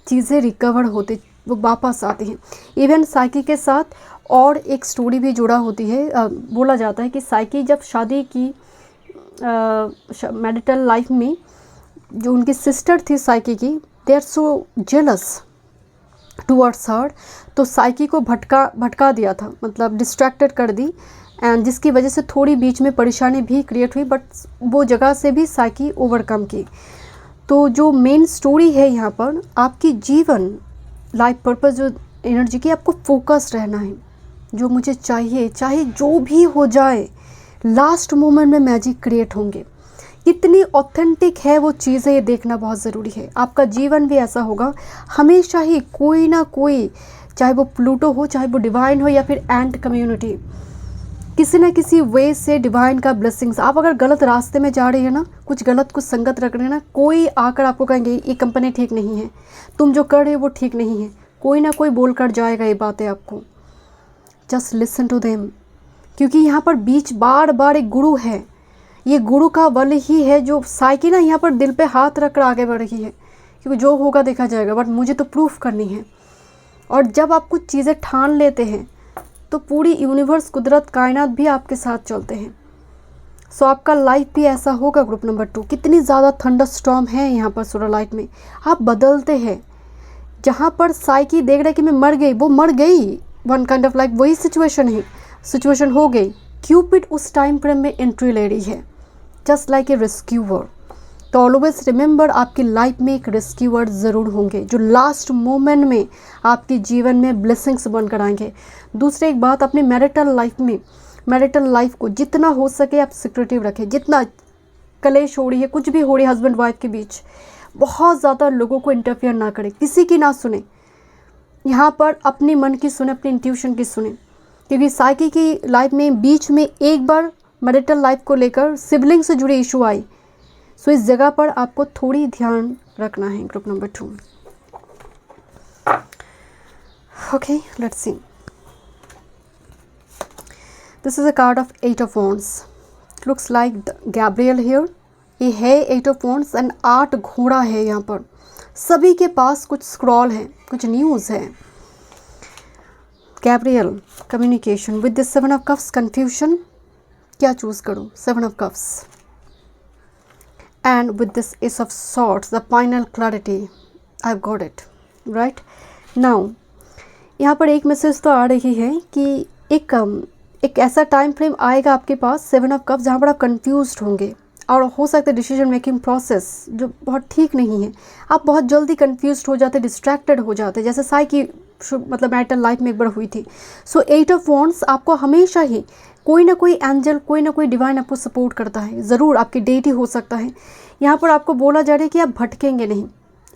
A: चीज़ें रिकवर होती, वो वापस आती हैं। इवन साइकी के साथ और एक स्टोरी भी जुड़ा होती है। बोला जाता है कि साइकी जब शादी की मैरिटल लाइफ में, जो उनकी सिस्टर थी साइकी की, they are so jealous towards her, तो साइकी को भटका दिया था, मतलब डिस्ट्रैक्टेड कर दी, एंड जिसकी वजह से थोड़ी बीच में परेशानी भी क्रिएट हुई, बट वो जगह से भी साइकी ओवरकम की। तो जो मेन स्टोरी है यहाँ पर, आपकी जीवन लाइफ पर्पस जो एनर्जी की, आपको फोकस्ड रहना है। जो मुझे चाहिए, चाहे जो भी हो जाए, लास्ट मोमेंट में मैजिक क्रिएट होंगे। कितनी ऑथेंटिक है वो चीज़ें, ये देखना बहुत ज़रूरी है। आपका जीवन भी ऐसा होगा, हमेशा ही कोई ना कोई, चाहे वो प्लूटो हो, चाहे वो डिवाइन हो, या फिर एंट कम्युनिटी, किसी न किसी वे से डिवाइन का ब्लेसिंग्स। आप अगर गलत रास्ते में जा रहे हैं ना, कुछ गलत कुछ संगत रख रहे हैं ना, कोई आकर आपको कहेंगे ये कंपनी ठीक नहीं है, तुम जो कर रहे हो वो ठीक नहीं है, कोई ना कोई बोल कर जाएगा ये बातें आपको। जस्ट लिसन टू देम, क्योंकि यहाँ पर बीच बार बार एक गुरु है, ये गुरु का बल ही है जो साइकी ना यहाँ पर दिल पे हाथ रख कर आगे बढ़ रही है, क्योंकि जो होगा देखा जाएगा, बट मुझे तो प्रूफ करनी है। और जब आप कुछ चीज़ें ठान लेते हैं तो पूरी यूनिवर्स, कुदरत, कायनात भी आपके साथ चलते हैं। सो आपका लाइफ भी ऐसा होगा। ग्रुप नंबर 2, कितनी ज़्यादा थंडर स्टॉर्म है यहाँ पर सोलर लाइट में, आप बदलते हैं। जहाँ पर साइकी देख रहे कि मैं मर गई, वो मर गई, वन काइंड ऑफ लाइक वही सिचुएशन हो गई। क्यूपिड उस टाइम फ्रेम में एंट्री ले रही है, जस्ट लाइक ए रेस्क्यूअर। तो ऑलवेज रिमेंबर, आपकी लाइफ में एक रेस्क्यूअर ज़रूर होंगे, जो लास्ट मोमेंट में आपके जीवन में ब्लेसिंग्स बनकर आएंगे। दूसरी एक बात, अपनी मैरिटल लाइफ को जितना हो सके आप सिक्योरिटी रखें। जितना कलेश हो रही है, कुछ भी हो रही है हस्बैंड वाइफ के बीच, बहुत ज़्यादा लोगों को इंटरफेयर ना करें, किसी की ना सुने। यहाँ पर अपनी मन की सुने, अपनी इंट्यूशन की सुने, क्योंकि साइकी की लाइफ में बीच में एक बार मैरिटल लाइफ को लेकर सिबलिंग से जुड़ी इशू आई। सो इस जगह पर आपको थोड़ी ध्यान रखना है। Group number 2, okay, let's C. This is a card of 8 of wands, looks like Gabriel here. ये है 8 ऑफ वॉन्ड्स एंड 8 घोड़ा है यहाँ पर। सभी के पास कुछ स्क्रॉल है, कुछ न्यूज़ है। Gabriel, communication with this 7 of cups, confusion, क्या चूज करूँ? 7 of cups and with this Ace of Swords, the final clarity. I've got it right now. यहाँ पर एक मैसेज तो आ रही है कि एक ऐसा टाइम फ्रेम आएगा आपके पास 7 ऑफ कप्स, जहाँ पर आप कंफ्यूज्ड होंगे और हो सकता है डिसीजन मेकिंग प्रोसेस जो बहुत ठीक नहीं है, आप बहुत जल्दी कंफ्यूज्ड हो जाते, डिस्ट्रैक्टेड हो जाते, जैसे साइकी मतलब मैरिटल लाइफ में एक बार हुई थी। सो 8 ऑफ वॉन्ड्स आपको हमेशा ही कोई ना कोई एंजल, कोई ना कोई डिवाइन आपको सपोर्ट करता है, ज़रूर आपकी डेटी हो सकता है। यहाँ पर आपको बोला जा रहा है कि आप भटकेंगे नहीं।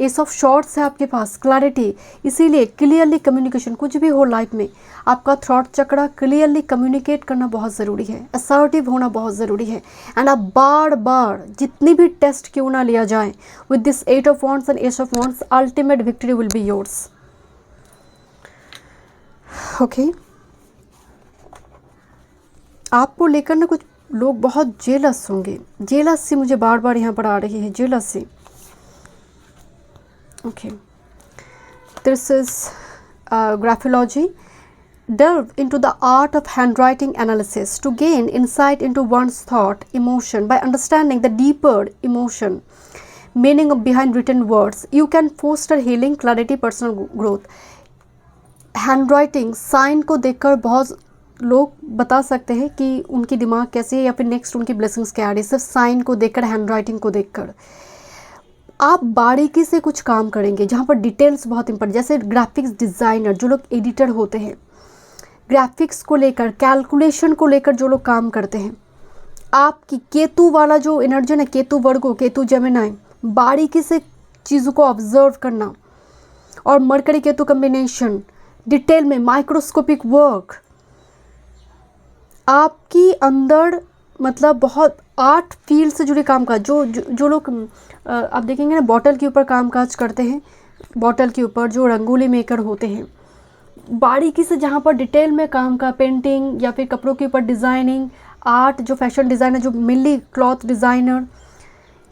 A: एस ऑफ शॉर्ट्स है आपके पास, क्लैरिटी, इसीलिए क्लियरली कम्युनिकेशन, कुछ भी हो लाइफ में आपका थ्रॉट चक्रा क्लियरली कम्युनिकेट करना बहुत ज़रूरी है, असर्टिव होना बहुत ज़रूरी है। एंड आप बार बार जितनी भी टेस्ट क्यों ना लिया जाए, with this 8 of wands and S of wands, ultimate victory will be yours. Okay, आपको लेकर ना कुछ लोग बहुत जेलस होंगे, जेलस सी मुझे बार बार यहाँ पर आ रही है, जेलस सी। Okay, this is graphology, delve into the art of handwriting analysis to gain insight into one's thought, emotion. By understanding the deeper emotion, meaning behind written words, you can foster healing, clarity, personal growth. Handwriting, sign को देखकर बहुत लोग बता सकते हैं कि उनकी दिमाग कैसे है या फिर नेक्स्ट उनकी ब्लेसिंग्स क्या आ रही है, सिर्फ साइन को देखकर, हैंडराइटिंग को देखकर। आप बारीकी से कुछ काम करेंगे जहाँ पर डिटेल्स बहुत इंपॉर्टेंट, जैसे ग्राफिक्स डिज़ाइनर, जो लोग एडिटर होते हैं, ग्राफिक्स को लेकर, कैलकुलेशन को लेकर जो लोग काम करते हैं, आपकी केतु वाला जो एनर्जी है, केतु वर्गो, केतु जेमिनी, बारीकी से चीज़ों को ऑब्जर्व करना, और मरकरी केतु कम्बिनेशन, डिटेल में माइक्रोस्कोपिक वर्क, आपकी अंदर मतलब बहुत आर्ट फील्ड से जुड़े काम काज, जो लोग आप देखेंगे ना बॉटल के ऊपर काम काज करते हैं, बॉटल के ऊपर जो रंगोली मेकर होते हैं, बारीकी से जहाँ पर डिटेल में काम का, पेंटिंग या फिर कपड़ों के ऊपर डिज़ाइनिंग, आर्ट, जो फैशन डिज़ाइनर, जो मेनली क्लॉथ डिज़ाइनर,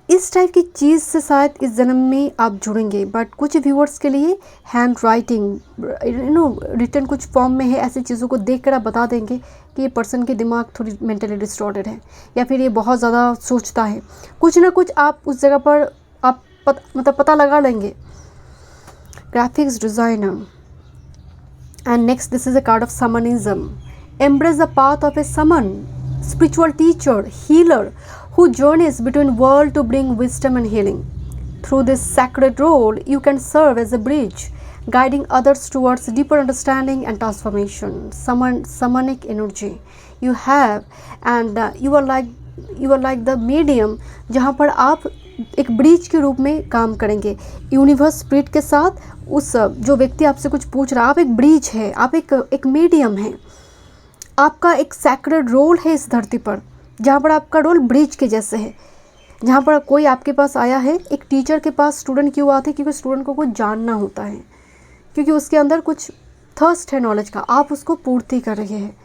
A: इस टाइप की चीज़ से शायद इस जन्म में आप जुड़ेंगे। बट कुछ व्यूअर्स के लिए हैंड राइटिंग रिटर्न कुछ फॉर्म में है, ऐसी चीज़ों को देख कर आप बता देंगे कि ये पर्सन के दिमाग थोड़ी मेंटली डिस्टॉर्टेड है या फिर ये बहुत ज़्यादा सोचता है, कुछ ना कुछ आप उस जगह पर आप पता लगा लेंगे। Graphics designer. And next, this is a card of shamanism. Embrace the path of a shaman, spiritual teacher, healer, who journeys between worlds to bring wisdom and healing. Through this sacred role, you can serve as a bridge, guiding others towards deeper understanding and transformation. Shamanic energy you have, and you are like the medium, जहाँ पर आप एक bridge के रूप में काम करेंगे universe spirit के साथ। उस जो व्यक्ति आपसे कुछ पूछ रहा है, आप एक ब्रिज है, आप एक मीडियम है, आपका एक सैक्रेड रोल है इस धरती पर, जहाँ पर आपका रोल ब्रिज के जैसे है। जहाँ पर कोई आपके पास आया है, एक टीचर के पास स्टूडेंट क्यों आते हैं? क्योंकि स्टूडेंट को कुछ जानना होता है, क्योंकि उसके अंदर कुछ थर्स्ट है नॉलेज का, आप उसको पूर्ति कर रहे हैं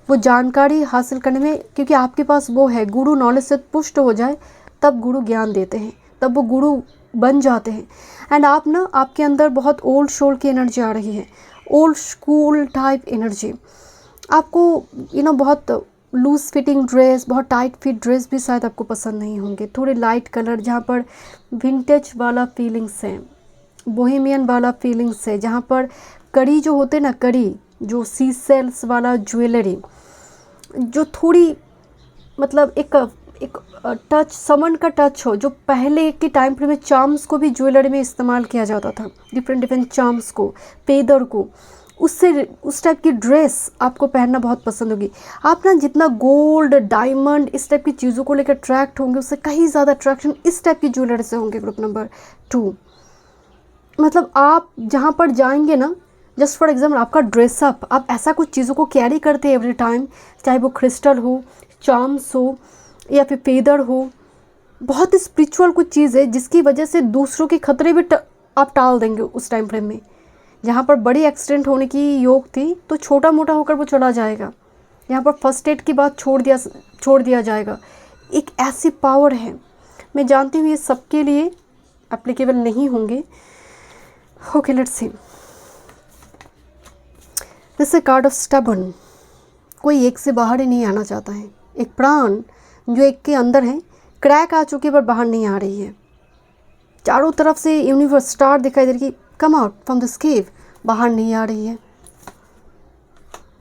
A: वो जानकारी हासिल करने में, क्योंकि आपके पास वो है। गुरु नॉलेज से पुष्ट हो जाए तब गुरु ज्ञान देते हैं, तब वो गुरु बन जाते हैं। एंड आप ना, आपके अंदर बहुत ओल्ड सोल की एनर्जी आ रही है, ओल्ड स्कूल टाइप एनर्जी। आपको बहुत लूज फिटिंग ड्रेस, बहुत टाइट फिट ड्रेस भी शायद आपको पसंद नहीं होंगे। थोड़े लाइट कलर, जहाँ पर विंटेज वाला फीलिंग्स है, बोहेमियन वाला फीलिंग्स है, जहाँ पर कड़ी जो होते ना, कड़ी जो सी सेल्स वाला ज्वेलरी, जो थोड़ी मतलब एक टच, समन का टच हो, जो पहले के टाइम पर में चार्म्स को भी ज्वेलरी में इस्तेमाल किया जाता था, डिफरेंट चार्म्स को, पेदर को, उससे उस टाइप की ड्रेस आपको पहनना बहुत पसंद होगी। आप ना जितना गोल्ड, डायमंड, इस टाइप की चीज़ों को लेकर अट्रैक्ट होंगे, उससे कहीं ज़्यादा अट्रैक्शन इस टाइप की ज्वेलरी से होंगे। ग्रुप नंबर 2, मतलब आप जहाँ पर जाएंगे ना, जस्ट फॉर एग्जाम्पल आपका ड्रेसअप, आप ऐसा कुछ चीज़ों को कैरी करते हैं एवरी टाइम, चाहे वो क्रिस्टल हो, चार्म्स हो या फिर फेदर हो, बहुत स्पिरिचुअल कुछ चीज़ है जिसकी वजह से दूसरों के खतरे भी आप टाल देंगे उस टाइम फ्रेम में। जहाँ पर बड़ी एक्सीडेंट होने की योग थी, तो छोटा मोटा होकर वो चला जाएगा। यहाँ पर फर्स्ट एड की बात छोड़ दिया जाएगा। एक ऐसी पावर है, मैं जानती हूँ ये सबके लिए एप्लीकेबल नहीं होंगे। Okay, let's C. This is card of stubborn. कोई एक से बाहर ही नहीं आना चाहता है, एक प्राण जो एक के अंदर है, क्रैक आ चुकी है पर बाहर नहीं आ रही है। चारों तरफ से यूनिवर्स स्टार दिखाई दे रही है, कम आउट फ्रॉम दिस केव, बाहर नहीं आ रही है।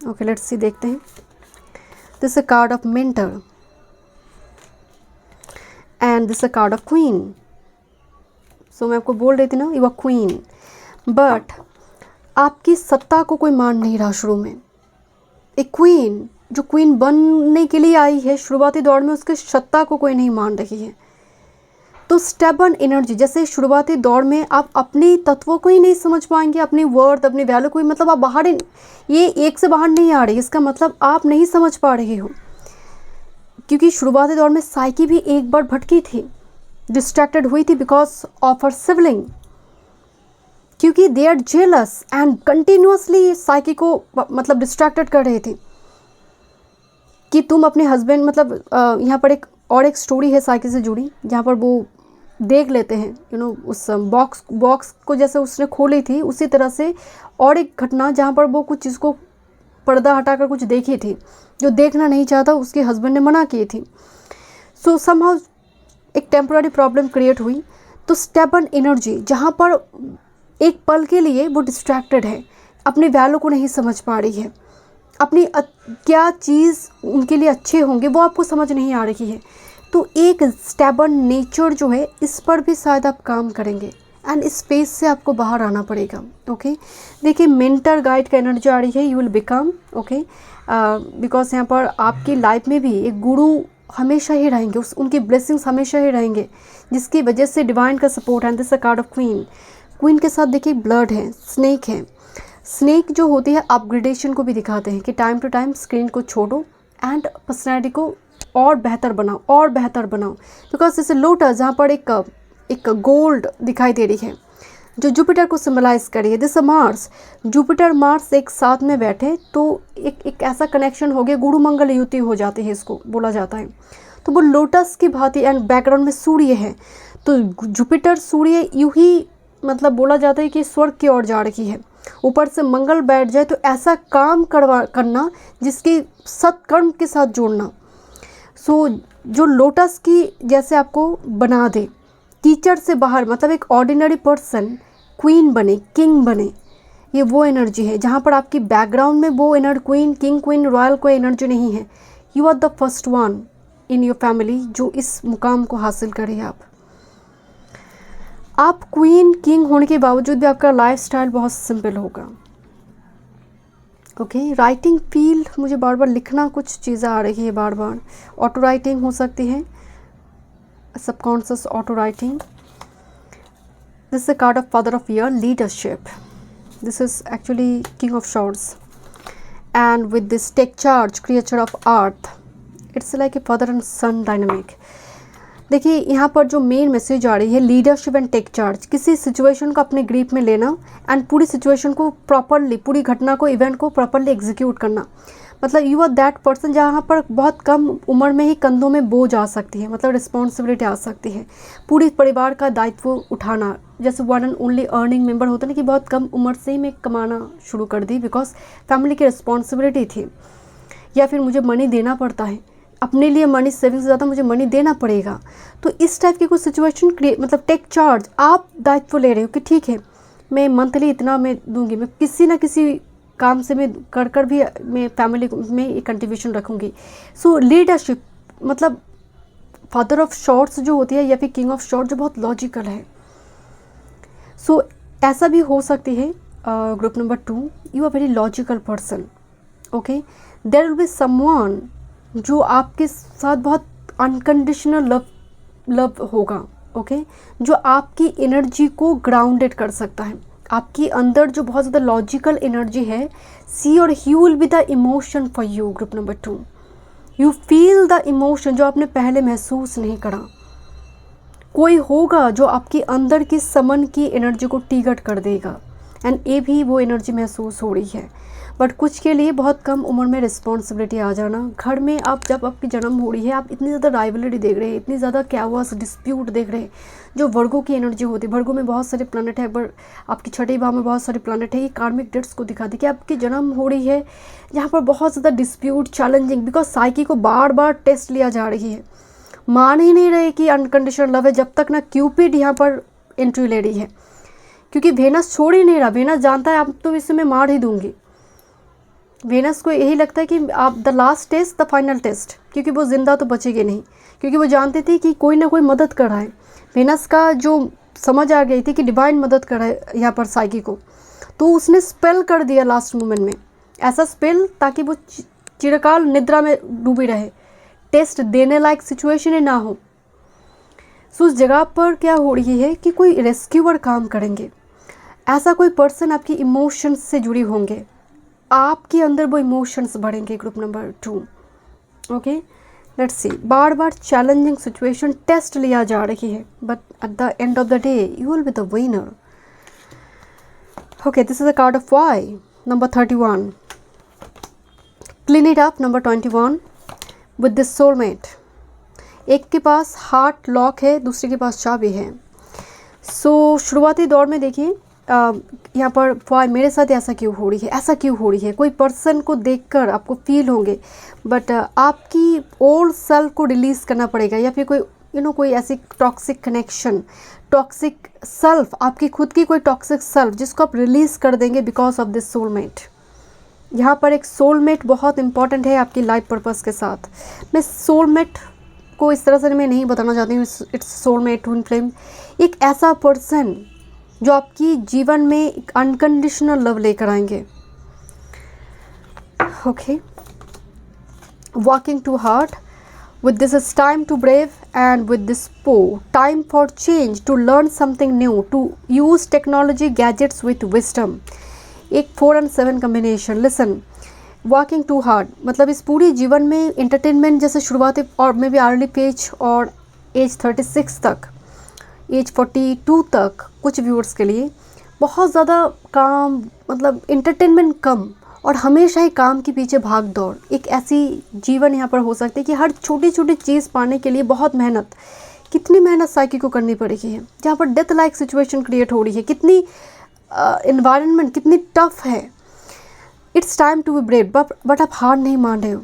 A: ओके, लेट्स सी, देखते हैं। This is card of mentor and this is card of queen. So मैं आपको बोल रही थी ना, यू आर क्वीन, बट आपकी सत्ता को कोई मान नहीं रहा शुरू में। एक क्वीन जो क्वीन बनने के लिए आई है शुरुआती दौर में, उसके सत्ता को कोई नहीं मान रही है। तो स्टेबन एनर्जी, जैसे शुरुआती दौर में आप अपने तत्वों को ही नहीं समझ पाएंगे, अपनी वर्थ, अपनी वैल्यू को, मतलब आप बाहर, ये एक से बाहर नहीं आ रही, इसका मतलब आप नहीं समझ पा रहे हो। क्योंकि शुरुआती दौर में साइकी भी एक बार भटकी थी, डिस्ट्रैक्टेड हुई थी बिकॉज ऑफ हर सिबलिंग, क्योंकि they are jealous and continuously Psyche को मतलब डिस्ट्रैक्टेड कर रहे थे कि तुम अपने हस्बैंड, मतलब यहाँ पर एक स्टोरी है साइकी से जुड़ी, जहाँ पर वो देख लेते हैं उस बॉक्स को जैसे उसने खोली थी, उसी तरह से और एक घटना जहाँ पर वो कुछ चीज़ को पर्दा हटाकर कुछ देखी थी जो देखना नहीं चाहता, उसके हस्बैंड ने मना की थी। सो समहाउ एक टेम्पररी प्रॉब्लम क्रिएट हुई। तो स्टेबन एनर्जी जहाँ पर एक पल के लिए वो डिस्ट्रैक्टेड है, अपनी वैल्यू को नहीं समझ पा रही है, अपनी क्या चीज़ उनके लिए अच्छे होंगे वो आपको समझ नहीं आ रही है। तो एक स्टेबन नेचर जो है, इस पर भी शायद आप काम करेंगे एंड इस स्पेस से आपको बाहर आना पड़ेगा। ओके, देखिए मेंटर गाइड का एनर्जी आ रही है, you will become, okay, because यहाँ पर आपकी लाइफ में भी एक गुरु हमेशा ही रहेंगे, उनकी ब्लेसिंग्स हमेशा ही रहेंगे, जिसकी वजह से डिवाइन का सपोर्ट है। This a card of queen. Queen के साथ देखिए ब्लड है, स्नेक है। स्नेक जो होती है अपग्रेडेशन को भी दिखाते हैं कि टाइम टू टाइम स्क्रीन को छोड़ो एंड पर्सनैलिटी को और बेहतर बनाओ। बिकॉज जैसे लोटस जहाँ पर एक गोल्ड दिखाई दे रही है जो जुपिटर को सिम्बलाइज करी है। दिस मार्स, जुपिटर मार्स एक साथ में बैठे तो एक ऐसा कनेक्शन हो गया, गुरु मंगल युति हो जाती है, इसको बोला जाता है। तो वो लोटस की भांति, एंड बैकग्राउंड में सूर्य है, तो जुपिटर सूर्य यूं ही मतलब बोला जाता है कि स्वर्ग की ओर जा रही है। ऊपर से मंगल बैठ जाए तो ऐसा काम करना जिसकी सत्कर्म के साथ जोड़ना। सो जो लोटस की जैसे आपको बना दे, टीचर से बाहर, मतलब एक ऑर्डिनरी पर्सन क्वीन बने, किंग बने, ये वो एनर्जी है जहाँ पर आपकी बैकग्राउंड में वो energy, queen, king, queen, royal कोई एनर्जी नहीं है। You are the first one in your family जो इस मुकाम को हासिल करे। आप क्वीन, किंग होने के बावजूद भी आपका लाइफस्टाइल बहुत सिंपल होगा। ओके, राइटिंग फील्ड, मुझे बार बार लिखना, कुछ चीज़ें आ रही है बार बार, ऑटो राइटिंग हो सकती है, subconscious auto writing. This is a card of father of year, leadership. This is actually king of shorts, and with this take charge, creature of earth, it's like a father and son dynamic. देखिए यहाँ पर जो main message आ रही है, leadership and take charge, किसी situation को अपने ग्रिप में लेना एंड पूरी सिचुएशन को प्रॉपरली, पूरी घटना को, इवेंट को प्रॉपरली एग्जीक्यूट करना। मतलब यू आर दैट पर्सन जहाँ पर बहुत कम उम्र में ही कंधों में बोझ आ सकती है, मतलब रिस्पॉन्सिबिलिटी आ सकती है, पूरी परिवार का दायित्व उठाना। जैसे one and only earning member होता है ना, कि बहुत कम उम्र से ही मैं कमाना शुरू कर दी बिकॉज फैमिली की रिस्पॉन्सिबिलिटी थी, या फिर मुझे मनी देना पड़ता है, अपने लिए मनी सेविंग से ज़्यादा मुझे मनी देना पड़ेगा। तो इस टाइप की कुछ सिचुएशन क्रिएट, मतलब टेक चार्ज, आप दायित्व ले रहे हो कि ठीक है मैं मंथली इतना मैं दूंगी, मैं किसी ना किसी काम से मैं कर भी मैं फैमिली में एक कंट्रीब्यूशन रखूँगी। सो लीडरशिप, मतलब फादर ऑफ शॉर्ट्स जो होती है या फिर किंग ऑफ शॉर्ट जो बहुत लॉजिकल है। सो ऐसा भी हो सकती है। Group number 2, you are very logical person. Okay, there will be someone जो आपके साथ बहुत अनकंडीशनल लव होगा। ओके, जो आपकी एनर्जी को ग्राउंडेड कर सकता है। आपकी अंदर जो बहुत ज़्यादा लॉजिकल एनर्जी है, सी और he will be the emotion for you. Group number 2, you feel the emotion जो आपने पहले महसूस नहीं करा। कोई होगा जो आपके अंदर की समन की एनर्जी को टिगट कर देगा, एंड ये भी वो एनर्जी महसूस हो रही है। बट कुछ के लिए बहुत कम उम्र में रिस्पॉन्सिबिलिटी आ जाना। घर में आप जब आपकी जन्म हो रही है, आप इतनी ज़्यादा राइवलरी देख रहे हैं, इतनी ज़्यादा कैओस डिस्प्यूट देख रहे हैं, जो वर्गों की एनर्जी होती है। वर्गों में बहुत सारे प्लानट है, पर आपकी छठी भाव में बहुत सारे प्लानट है। ये कार्मिक डेट्स को दिखाती है कि आपकी जन्म हो रही है जहाँ पर बहुत ज़्यादा डिस्प्यूट, चैलेंजिंग, बिकॉज साइकी को बार बार टेस्ट लिया जा रही है। मान ही नहीं रहे कि अनकंडीशनल लव है जब तक ना क्यूपिड यहाँ पर एंट्री ले रही है, क्योंकि वेनस छोड़ ही नहीं रहा। वेनस जानता है अब तो इसे मैं मार ही दूंगी। वेनस को यही लगता है कि आप the last test, the final test, क्योंकि वो जिंदा तो बचेगी नहीं, क्योंकि वो जानती थी कि कोई ना कोई मदद कर रहा है। वेनस का जो समझ आ गई थी कि डिवाइन मदद कर रहा है यहाँ पर साइकी को, तो उसने स्पेल कर दिया लास्ट मोमेंट में, ऐसा स्पेल ताकि वो चिरकाल निद्रा में डूबी रहे, टेस्ट देने लायक सिचुएशन ही ना हो। सो उस जगह पर क्या हो रही है कि कोई रेस्क्यूअर काम करेंगे, ऐसा कोई पर्सन आपकी इमोशंस से जुड़ी होंगे, आपके अंदर वो इमोशंस बढ़ेंगे। Group number 2, okay, let's see. बार बार चैलेंजिंग सिचुएशन, टेस्ट लिया जा रही है, but at the end of the day you will be the winner. Okay, this is a card of why, number 31, clean it up, number 21, with this soulmate. एक के पास heart lock है, दूसरे के पास चाबी है। सो शुरुआती दौर में देखिए यहाँ पर वाई मेरे साथ ऐसा क्यों हो रही है, ऐसा क्यों हो रही है। कोई पर्सन को देखकर आपको फील होंगे, बट आपकी ओल्ड सेल्फ को रिलीज़ करना पड़ेगा, या फिर कोई कोई ऐसी टॉक्सिक कनेक्शन, टॉक्सिक सेल्फ, आपकी खुद की कोई टॉक्सिक सेल्फ जिसको आप रिलीज़ कर देंगे बिकॉज ऑफ दिस सोलमेट। यहाँ पर एक सोलमेट बहुत इंपॉर्टेंट है आपकी लाइफ पर्पस के साथ। मैं सोलमेट को इस तरह से मैं नहीं बताना चाहती हूँ, इट्स सोलमेट, ट्विन फ्लेम, एक ऐसा पर्सन जो आपकी जीवन में एक अनकंडीशनल लव लेकर आएंगे। Okay, walking to heart, with this is time to brave, and with this time for change, to learn something new, to use technology gadgets with wisdom। एक 4 and 7 combination। listen, walking too hard मतलब इस पूरी जीवन में entertainment जैसे शुरुआती और में भी अर्ली पेज और एज 36 तक, एज 42 तक कुछ व्यूअर्स के लिए बहुत ज़्यादा काम, मतलब एंटरटेनमेंट कम, और हमेशा ही काम के पीछे भाग दौड़, एक ऐसी जीवन यहाँ पर हो सकती है कि हर छोटी छोटी चीज़ पाने के लिए बहुत मेहनत, कितनी मेहनत साइकी को करनी पड़ेगी है, जहाँ पर डेथ लाइक सिचुएशन क्रिएट हो रही है, कितनी इन्वायरमेंट कितनी टफ है। It's time to be brave, but आप हार नहीं मान रहे हो,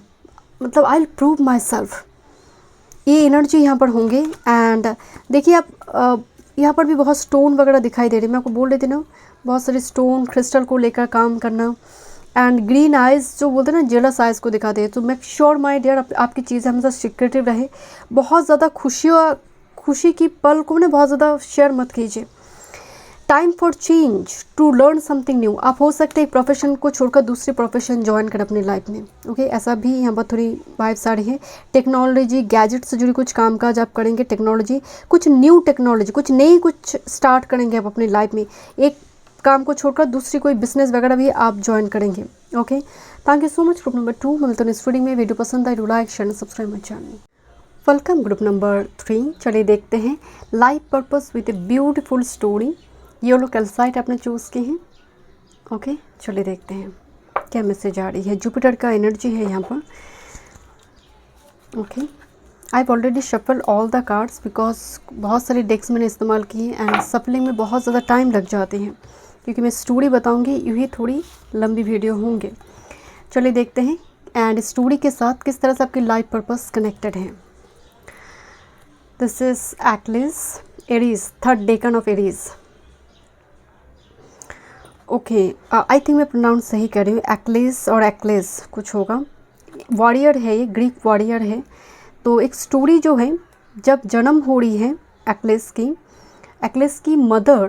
A: मतलब I will prove myself, ये एनर्जी यहाँ पर होंगे। एंड देखिए आप यहाँ पर भी बहुत स्टोन वगैरह दिखाई दे रहे हैं, मैं आपको बोल रही थी ना, बहुत सारे स्टोन क्रिस्टल को लेकर काम करना। एंड ग्रीन आइज़ जो बोलते हैं ना, जेलस आइज़ को दिखाते हैं। तो मेक श्योर माय डियर आपकी चीज़ें हमेशा सीक्रेटिव रहे। बहुत ज़्यादा खुशी की पल को ना बहुत ज़्यादा शेयर मत कीजिए। Time for change, to learn something new. आप हो सकते हैं एक प्रोफेशन को छोड़कर दूसरे प्रोफेशन ज्वाइन करें अपनी लाइफ में, ओके ऐसा भी यहाँ पर थोड़ी वाइब्स आ रही है। टेक्नोलॉजी, गैजेट से जुड़ी कुछ कामकाज आप करेंगे, टेक्नोलॉजी, कुछ न्यू टेक्नोलॉजी, कुछ नई कुछ स्टार्ट करेंगे आप अपनी लाइफ में। एक काम को छोड़कर दूसरी कोई बिजनेस वगैरह भी आप ज्वाइन करेंगे, okay. Thank you so much. Group number 2 मिलते हैं इस रीडिंग में। वीडियो पसंद आए तो like share subscribe my channel. Welcome group number 3। चलिए देखते हैं life purpose with a beautiful story. ये लोग कैल्साइट आपने चूज़ की हैं, ओके। चलिए देखते हैं क्या मैसेज आ रही है। जुपिटर का एनर्जी है यहाँ पर, okay. I have already shuffle all the cards because बहुत सारे डेक्स मैंने इस्तेमाल किए एंड सफलिंग में बहुत ज़्यादा टाइम लग जाते हैं, क्योंकि मैं स्टोरी बताऊंगी, यूँ थोड़ी लंबी वीडियो होंगे। चलिए देखते हैं एंड स्टोरी के साथ किस तरह से आपकी लाइफ पर्पस कनेक्टेड है। This is Achilles, Aries, third Deccan of Aries, okay. I think मैं प्रोनाउंस सही कर रही हूँ, एक्लिस और एक्लेस कुछ होगा। वॉरियर है, ये ग्रीक वॉरियर है। तो एक स्टोरी जो है, जब जन्म हो रही है एक्लेस की मदर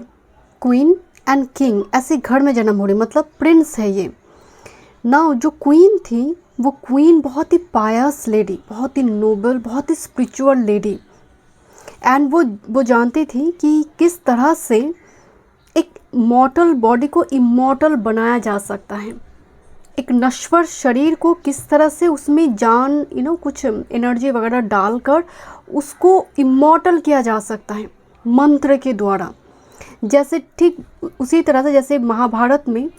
A: क्वीन एंड किंग ऐसे घर में जन्म हो रही, मतलब प्रिंस है ये ना। जो क्वीन थी वो क्वीन बहुत ही पायस लेडी, बहुत ही नोबल, बहुत ही स्पिरिचुअल लेडी। एंड वो जानती थी कि किस तरह से एक मॉर्टल बॉडी को इमॉर्टल बनाया जा सकता है, एक नश्वर शरीर को किस तरह से उसमें जान कुछ एनर्जी वगैरह डालकर उसको इमॉर्टल किया जा सकता है मंत्र के द्वारा। जैसे ठीक उसी तरह से जैसे महाभारत में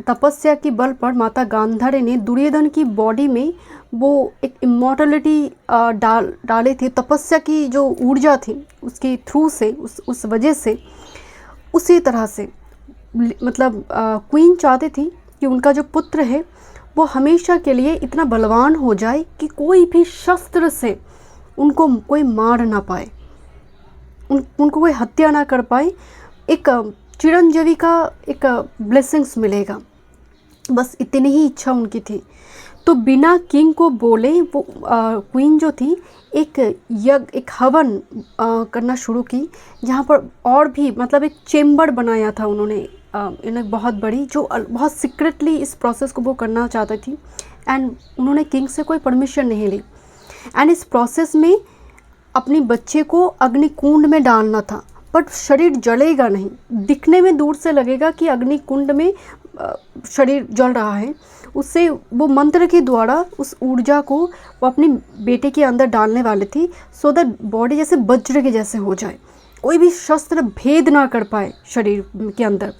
A: तपस्या के बल पर माता गांधारी ने दुर्योधन की बॉडी में वो एक इमॉर्टलिटी डाली थी, तपस्या की जो ऊर्जा थी उसके थ्रू से, उस वजह से। उसी तरह से मतलब क्वीन चाहती थी कि उनका जो पुत्र है वो हमेशा के लिए इतना बलवान हो जाए कि कोई भी शस्त्र से उनको कोई मार ना पाए, उनको कोई हत्या ना कर पाए। एक चिरंजीवी का एक ब्लेसिंग्स मिलेगा, बस इतनी ही इच्छा उनकी थी। तो बिना किंग को बोले वो क्वीन जो थी एक यज्ञ, एक हवन करना शुरू की, जहाँ पर और भी मतलब एक चेम्बर बनाया था उन्होंने इन्हें बहुत बड़ी, जो बहुत सीक्रेटली इस प्रोसेस को वो करना चाहती थी। एंड उन्होंने किंग से कोई परमिशन नहीं ली। एंड इस प्रोसेस में अपने बच्चे को अग्निकुंड में डालना था, बट शरीर जलेगा नहीं, दिखने में दूर से लगेगा कि अग्निकुंड में शरीर जल रहा है। उससे वो मंत्र के द्वारा उस ऊर्जा को वो अपने बेटे के अंदर डालने वाली थी, सो दैट बॉडी जैसे वज्र के जैसे हो जाए, कोई भी शस्त्र भेद ना कर पाए शरीर के अंदर।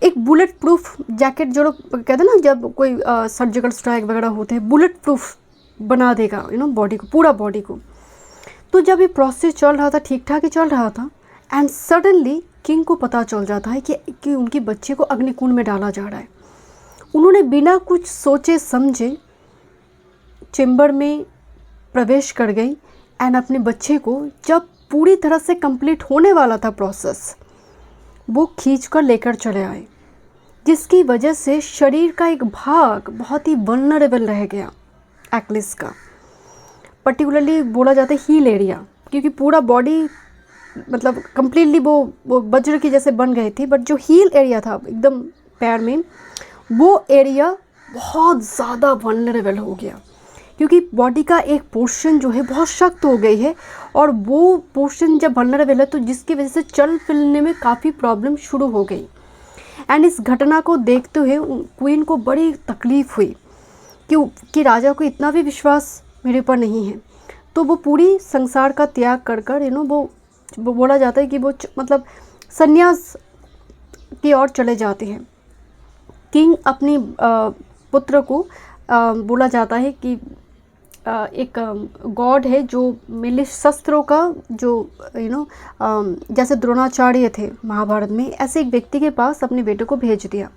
A: एक बुलेट प्रूफ जैकेट, जो लोग कहते हैं ना जब कोई सर्जिकल स्ट्राइक वगैरह होते हैं, बुलेट प्रूफ बना देगा बॉडी को, पूरा बॉडी को। तो जब ये प्रोसेस चल रहा था, ठीक ठाक ही चल रहा था, एंड सडनली किंग को पता चल जाता है कि उनके बच्चे को अग्निकुंड में डाला जा रहा है। उन्होंने बिना कुछ सोचे समझे चेम्बर में प्रवेश कर गई एंड अपने बच्चे को, जब पूरी तरह से कंप्लीट होने वाला था प्रोसेस, वो खींचकर लेकर चले आए, जिसकी वजह से शरीर का एक भाग बहुत ही वल्नरेबल रह गया एक्लिस का। पर्टिकुलरली बोला जाता है हील एरिया, क्योंकि पूरा बॉडी मतलब कम्प्लीटली वो वज्र की जैसे बन गई थी, बट जो हील एरिया था एकदम पैर में, वो एरिया बहुत ज़्यादा वल्नरेबल हो गया, क्योंकि बॉडी का एक पोर्शन जो है बहुत सख्त हो गई है, और वो पोर्शन जब वल्नरेबल है तो जिसकी वजह से चल फिरने में काफ़ी प्रॉब्लम शुरू हो गई। एंड इस घटना को देखते हुए क्वीन को बड़ी तकलीफ़ हुई कि राजा को इतना भी विश्वास मेरे पर नहीं है। तो वो पूरी संसार का त्याग कर कर वो बोला जाता है कि वो मतलब संन्यास की ओर चले जाते हैं। किंग अपनी पुत्र को बोला जाता है कि एक गॉड है जो मेनली शस्त्रों का जो जैसे द्रोणाचार्य थे महाभारत में, ऐसे एक व्यक्ति के पास अपने बेटे को भेज दिया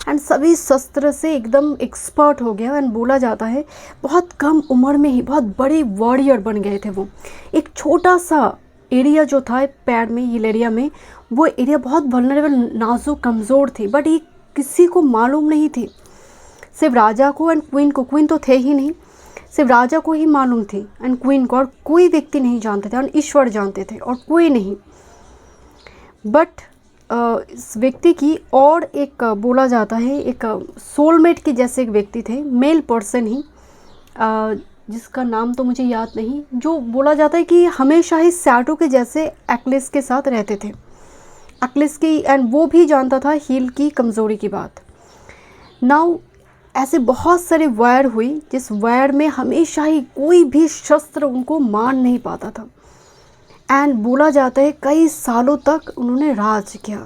A: एंड सभी शस्त्र से एकदम एक्सपर्ट हो गया। एंड बोला जाता है बहुत कम उम्र में ही बहुत बड़े वॉरियर बन गए थे वो। एक छोटा सा एरिया जो था पैर में, हिल एरिया में, वो एरिया बहुत वल्नरेबल, नाजुक, कमज़ोर थी, बट ये किसी को मालूम नहीं थी, सिर्फ राजा को एंड क्वीन को। क्वीन तो थे ही नहीं, सिर्फ राजा को ही मालूम थी एंड क्वीन को, और कोई व्यक्ति नहीं जानते थे, और ईश्वर जानते थे और कोई नहीं। बट इस व्यक्ति की और एक बोला जाता है एक सोलमेट के जैसे एक व्यक्ति थे, मेल पर्सन ही, जिसका नाम तो मुझे याद नहीं, जो बोला जाता है कि हमेशा ही शैडो के जैसे एक्लिस के साथ रहते थे, एक्लिस की, एंड वो भी जानता था हील की कमज़ोरी की बात। नाउ ऐसे बहुत सारे वायर हुई जिस वायर में हमेशा ही कोई भी शस्त्र उनको मार नहीं पाता था। एंड बोला जाता है कई सालों तक उन्होंने राज किया,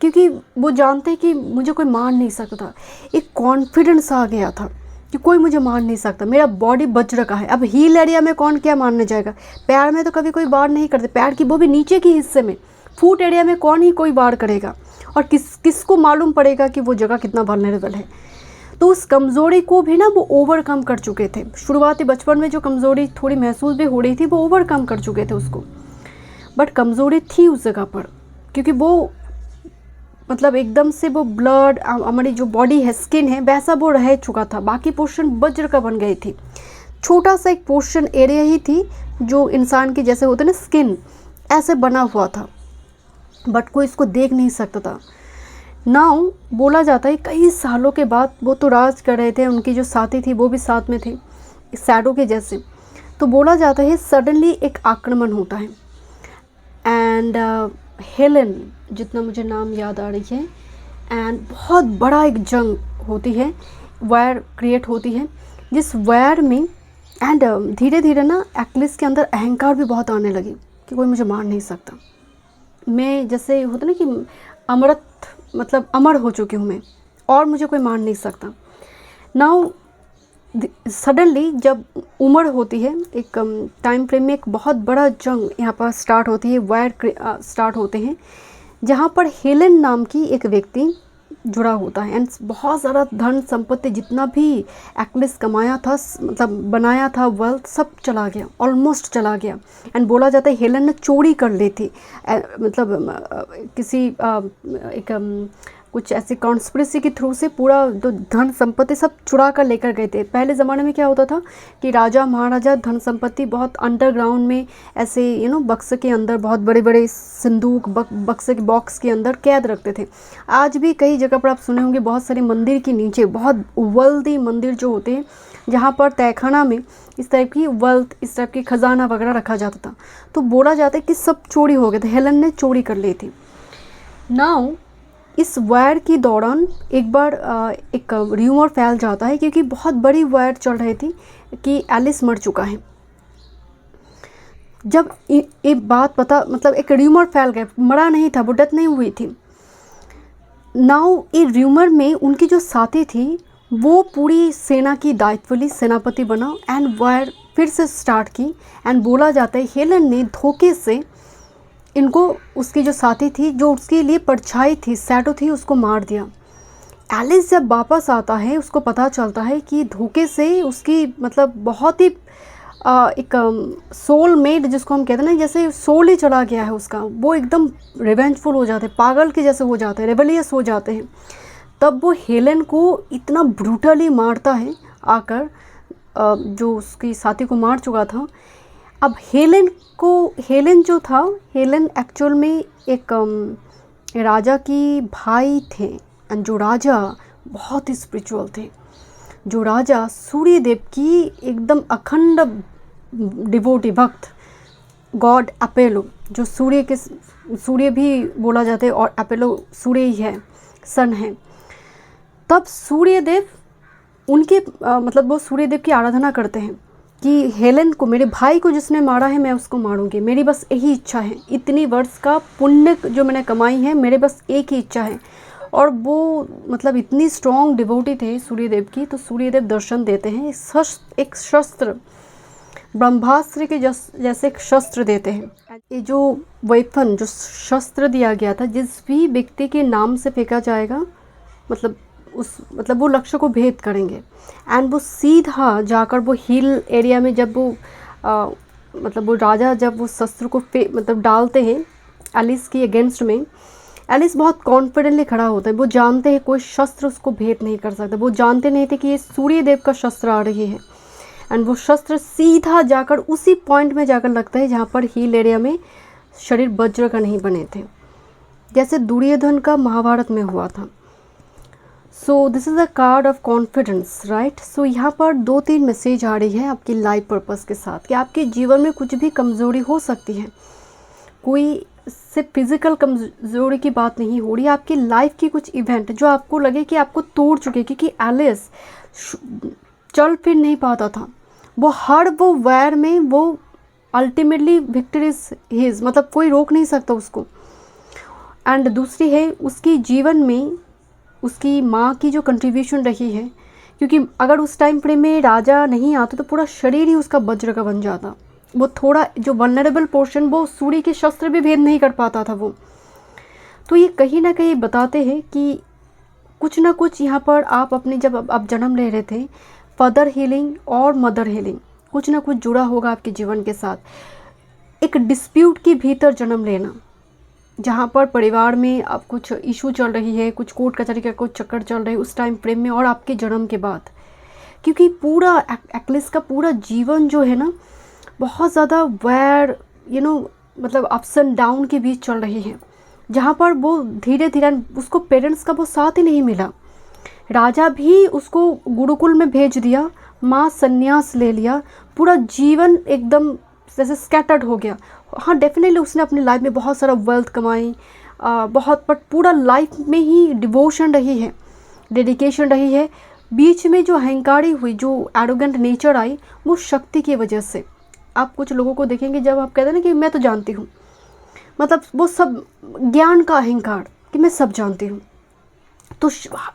A: क्योंकि वो जानते कि मुझे कोई मार नहीं सकता। एक कॉन्फिडेंस आ गया था कि कोई मुझे मार नहीं सकता, मेरा बॉडी वज्र का है। अब हील एरिया में कौन क्या मारने जाएगा, पैर में तो कभी कोई वार नहीं करते, पैर की वो भी नीचे के हिस्से में, फुट एरिया में कौन ही कोई वार करेगा, और किसको मालूम पड़ेगा कि वो जगह कितना वल्नरेबल है। तो उस कमज़ोरी को भी ना वो ओवरकम कर चुके थे। शुरुआती बचपन में जो कमज़ोरी थोड़ी महसूस भी हो रही थी, वो ओवरकम कर चुके थे उसको, बट कमज़ोरी थी उस जगह पर, क्योंकि वो मतलब एकदम से वो ब्लड, हमारी जो बॉडी है, स्किन है, वैसा वो रह चुका था, बाकी पोर्शन वज्र का बन गई थी। छोटा सा एक पोर्शन एरिया ही थी जो इंसान के जैसे होते ना, स्किन ऐसे बना हुआ था, बट कोई इसको देख नहीं सकता था। नाउ बोला जाता है कई सालों के बाद वो तो राज कर रहे थे, उनकी जो साथी थी वो भी साथ में थे शैडो के जैसे। तो बोला जाता है सडनली एक आक्रमण होता है एंड हेलेन, जितना मुझे नाम याद आ रही है, एंड बहुत बड़ा एक जंग होती है, वायर क्रिएट होती है, जिस वायर में एंड धीरे धीरे ना एक्लिस के अंदर अहंकार भी बहुत आने लगी कि कोई मुझे मार नहीं सकता, मैं जैसे होता ना कि अमृत, मतलब अमर हो चुकी हूँ मैं, और मुझे कोई मार नहीं सकता। नाउ सडनली जब उम्र होती है, एक टाइम फ्रेम में एक बहुत बड़ा जंग यहाँ पर स्टार्ट होती है, वायर स्टार्ट होते हैं, जहाँ पर हेलेन नाम की एक व्यक्ति जुड़ा होता है एंड बहुत सारा धन संपत्ति जितना भी एक्लिस कमाया था, मतलब बनाया था, वेल्थ सब चला गया, ऑलमोस्ट चला गया। एंड बोला जाता है हेलेन ने चोरी कर ली थी, मतलब किसी एक कुछ ऐसी कॉन्स्पिरेसी के थ्रू से पूरा जो धन संपत्ति सब चुरा कर लेकर गए थे। पहले ज़माने में क्या होता था कि राजा महाराजा धन संपत्ति बहुत अंडरग्राउंड में ऐसे बक्से के अंदर, बहुत बड़े बड़े सिंदूक बक्से के बॉक्स के अंदर कैद रखते थे। आज भी कई जगह पर आप सुने होंगे, बहुत सारे मंदिर के नीचे बहुत वेल्दी मंदिर जो होते हैं, जहाँ पर तहखाना में इस टाइप की वेल्थ, इस टाइप की खजाना वगैरह रखा जाता था। तो बोला जाता है कि सब चोरी हो गए थे, हेलेन ने चोरी कर ली थी। नाउ इस वायर की दौरान एक बार एक र्यूमर फैल जाता है, क्योंकि बहुत बड़ी वायर चल रही थी कि एलिस मर चुका है। जब ये बात पता, मतलब एक र्यूमर फैल गया, मरा नहीं था वो, डेथ नहीं हुई थी। नाउ ये र्यूमर में उनकी जो साथी थी वो पूरी सेना की दायित्वली सेनापति बना एंड वायर फिर से स्टार्ट की। एंड बोला जाता है हेलेन ने धोखे से इनको, उसकी जो साथी थी, जो उसके लिए परछाई थी, शैडो थी, उसको मार दिया। एलिस जब वापस आता है, उसको पता चलता है कि धोखे से उसकी, मतलब बहुत ही एक सोल मेड जिसको हम कहते हैं ना, जैसे सोल ही चला गया है उसका, वो एकदम रिवेंजफुल हो जाते हैं, पागल के जैसे हो जाते हैं, रेबेलियस हो जाते हैं। तब वो हेलेन को इतना ब्रूटली मारता है आकर, जो उसकी साथी को मार चुका था। अब हेलेन जो था, हेलेन एक्चुअल में एक राजा की भाई थे, एंड जो राजा बहुत ही स्पिरिचुअल थे, जो राजा सूर्यदेव की एकदम अखंड डिवोटी भक्त, गॉड अपेलो, जो सूर्य भी बोला जाता है और अपेलो सूर्य ही है, सन है। तब सूर्यदेव उनके मतलब वो सूर्यदेव की आराधना करते हैं कि हेलेन को, मेरे भाई को जिसने मारा है, मैं उसको मारूंगी, मेरी बस यही इच्छा है, इतनी वर्ष का पुण्य जो मैंने कमाई है, मेरे बस एक ही इच्छा है। और वो मतलब इतनी स्ट्रॉन्ग डिवोटी थे सूर्यदेव की, तो सूर्यदेव दर्शन देते हैं, एक शस्त्र ब्रह्मास्त्र के जैसे एक शस्त्र देते हैं। ये जो वेपन, जो शस्त्र दिया गया था, जिस भी व्यक्ति के नाम से फेंका जाएगा मतलब वो लक्ष्य को भेद करेंगे, एंड वो सीधा जाकर वो हिल एरिया में जब वो मतलब वो राजा जब वो शस्त्र को मतलब डालते हैं एलिस की अगेंस्ट में, एलिस बहुत कॉन्फिडेंटली खड़ा होता है। वो जानते हैं कोई शस्त्र उसको भेद नहीं कर सकता। वो जानते नहीं थे कि ये सूर्यदेव का शस्त्र आ रही है, एंड वो शस्त्र सीधा जाकर उसी पॉइंट में जाकर लगता है जहाँ पर हील एरिया में शरीर वज्र का नहीं बने थे, जैसे दुर्योधन का महाभारत में हुआ था। So this is a card of confidence, right. So यहाँ पर 2-3 मैसेज आ रही है आपकी लाइफ पर्पस के साथ कि आपके जीवन में कुछ भी कमज़ोरी हो सकती है। कोई सिर्फ फिज़िकल कमज़ोरी की बात नहीं हो रही, आपकी लाइफ की कुछ इवेंट जो आपको लगे कि आपको तोड़ चुके, क्योंकि एलिस चल फिर नहीं पाता था। वो वैर में वो अल्टीमेटली विक्ट्री इज हिज, मतलब कोई रोक नहीं सकता उसको। एंड दूसरी है उसकी जीवन में उसकी माँ की जो कंट्रीब्यूशन रही है, क्योंकि अगर उस टाइम फ्रेम में राजा नहीं आता तो पूरा शरीर ही उसका वज्र का बन जाता। वो थोड़ा जो वल्नरेबल पोर्शन, वो सूर्य के शस्त्र भी भेद नहीं कर पाता था वो। तो ये कहीं ना कहीं बताते हैं कि कुछ ना कुछ यहाँ पर आप अपने जब आप जन्म ले रहे थे, फादर हीलिंग और मदर हीलिंग कुछ ना कुछ जुड़ा होगा आपके जीवन के साथ। एक डिस्प्यूट के भीतर जन्म लेना, जहाँ पर परिवार में अब कुछ इशू चल रही है, कुछ कोर्ट कचहरी का कुछ चक्कर चल रहे हैं उस टाइम फ्रेम में, और आपके जन्म के बाद, क्योंकि पूरा एक्लिस का पूरा जीवन जो है ना बहुत ज़्यादा वैर मतलब अप्स एंड डाउन के बीच चल रही है, जहाँ पर वो धीरे धीरे उसको पेरेंट्स का वो साथ ही नहीं मिला। राजा भी उसको गुरुकुल में भेज दिया, माँ संन्यास ले लिया, पूरा जीवन एकदम जैसे स्कैटर्ड हो गया। हाँ, डेफिनेटली उसने अपनी लाइफ में बहुत सारा वेल्थ कमाई, बहुत, बट पूरा लाइफ में ही डिवोशन रही है, डेडिकेशन रही है। बीच में जो अहंकारी हुई, जो एरोगेंट नेचर आई, वो शक्ति की वजह से। आप कुछ लोगों को देखेंगे जब आप कहते हैं ना कि मैं तो जानती हूँ, मतलब वो सब ज्ञान का अहंकार कि मैं सब जानती हूँ, तो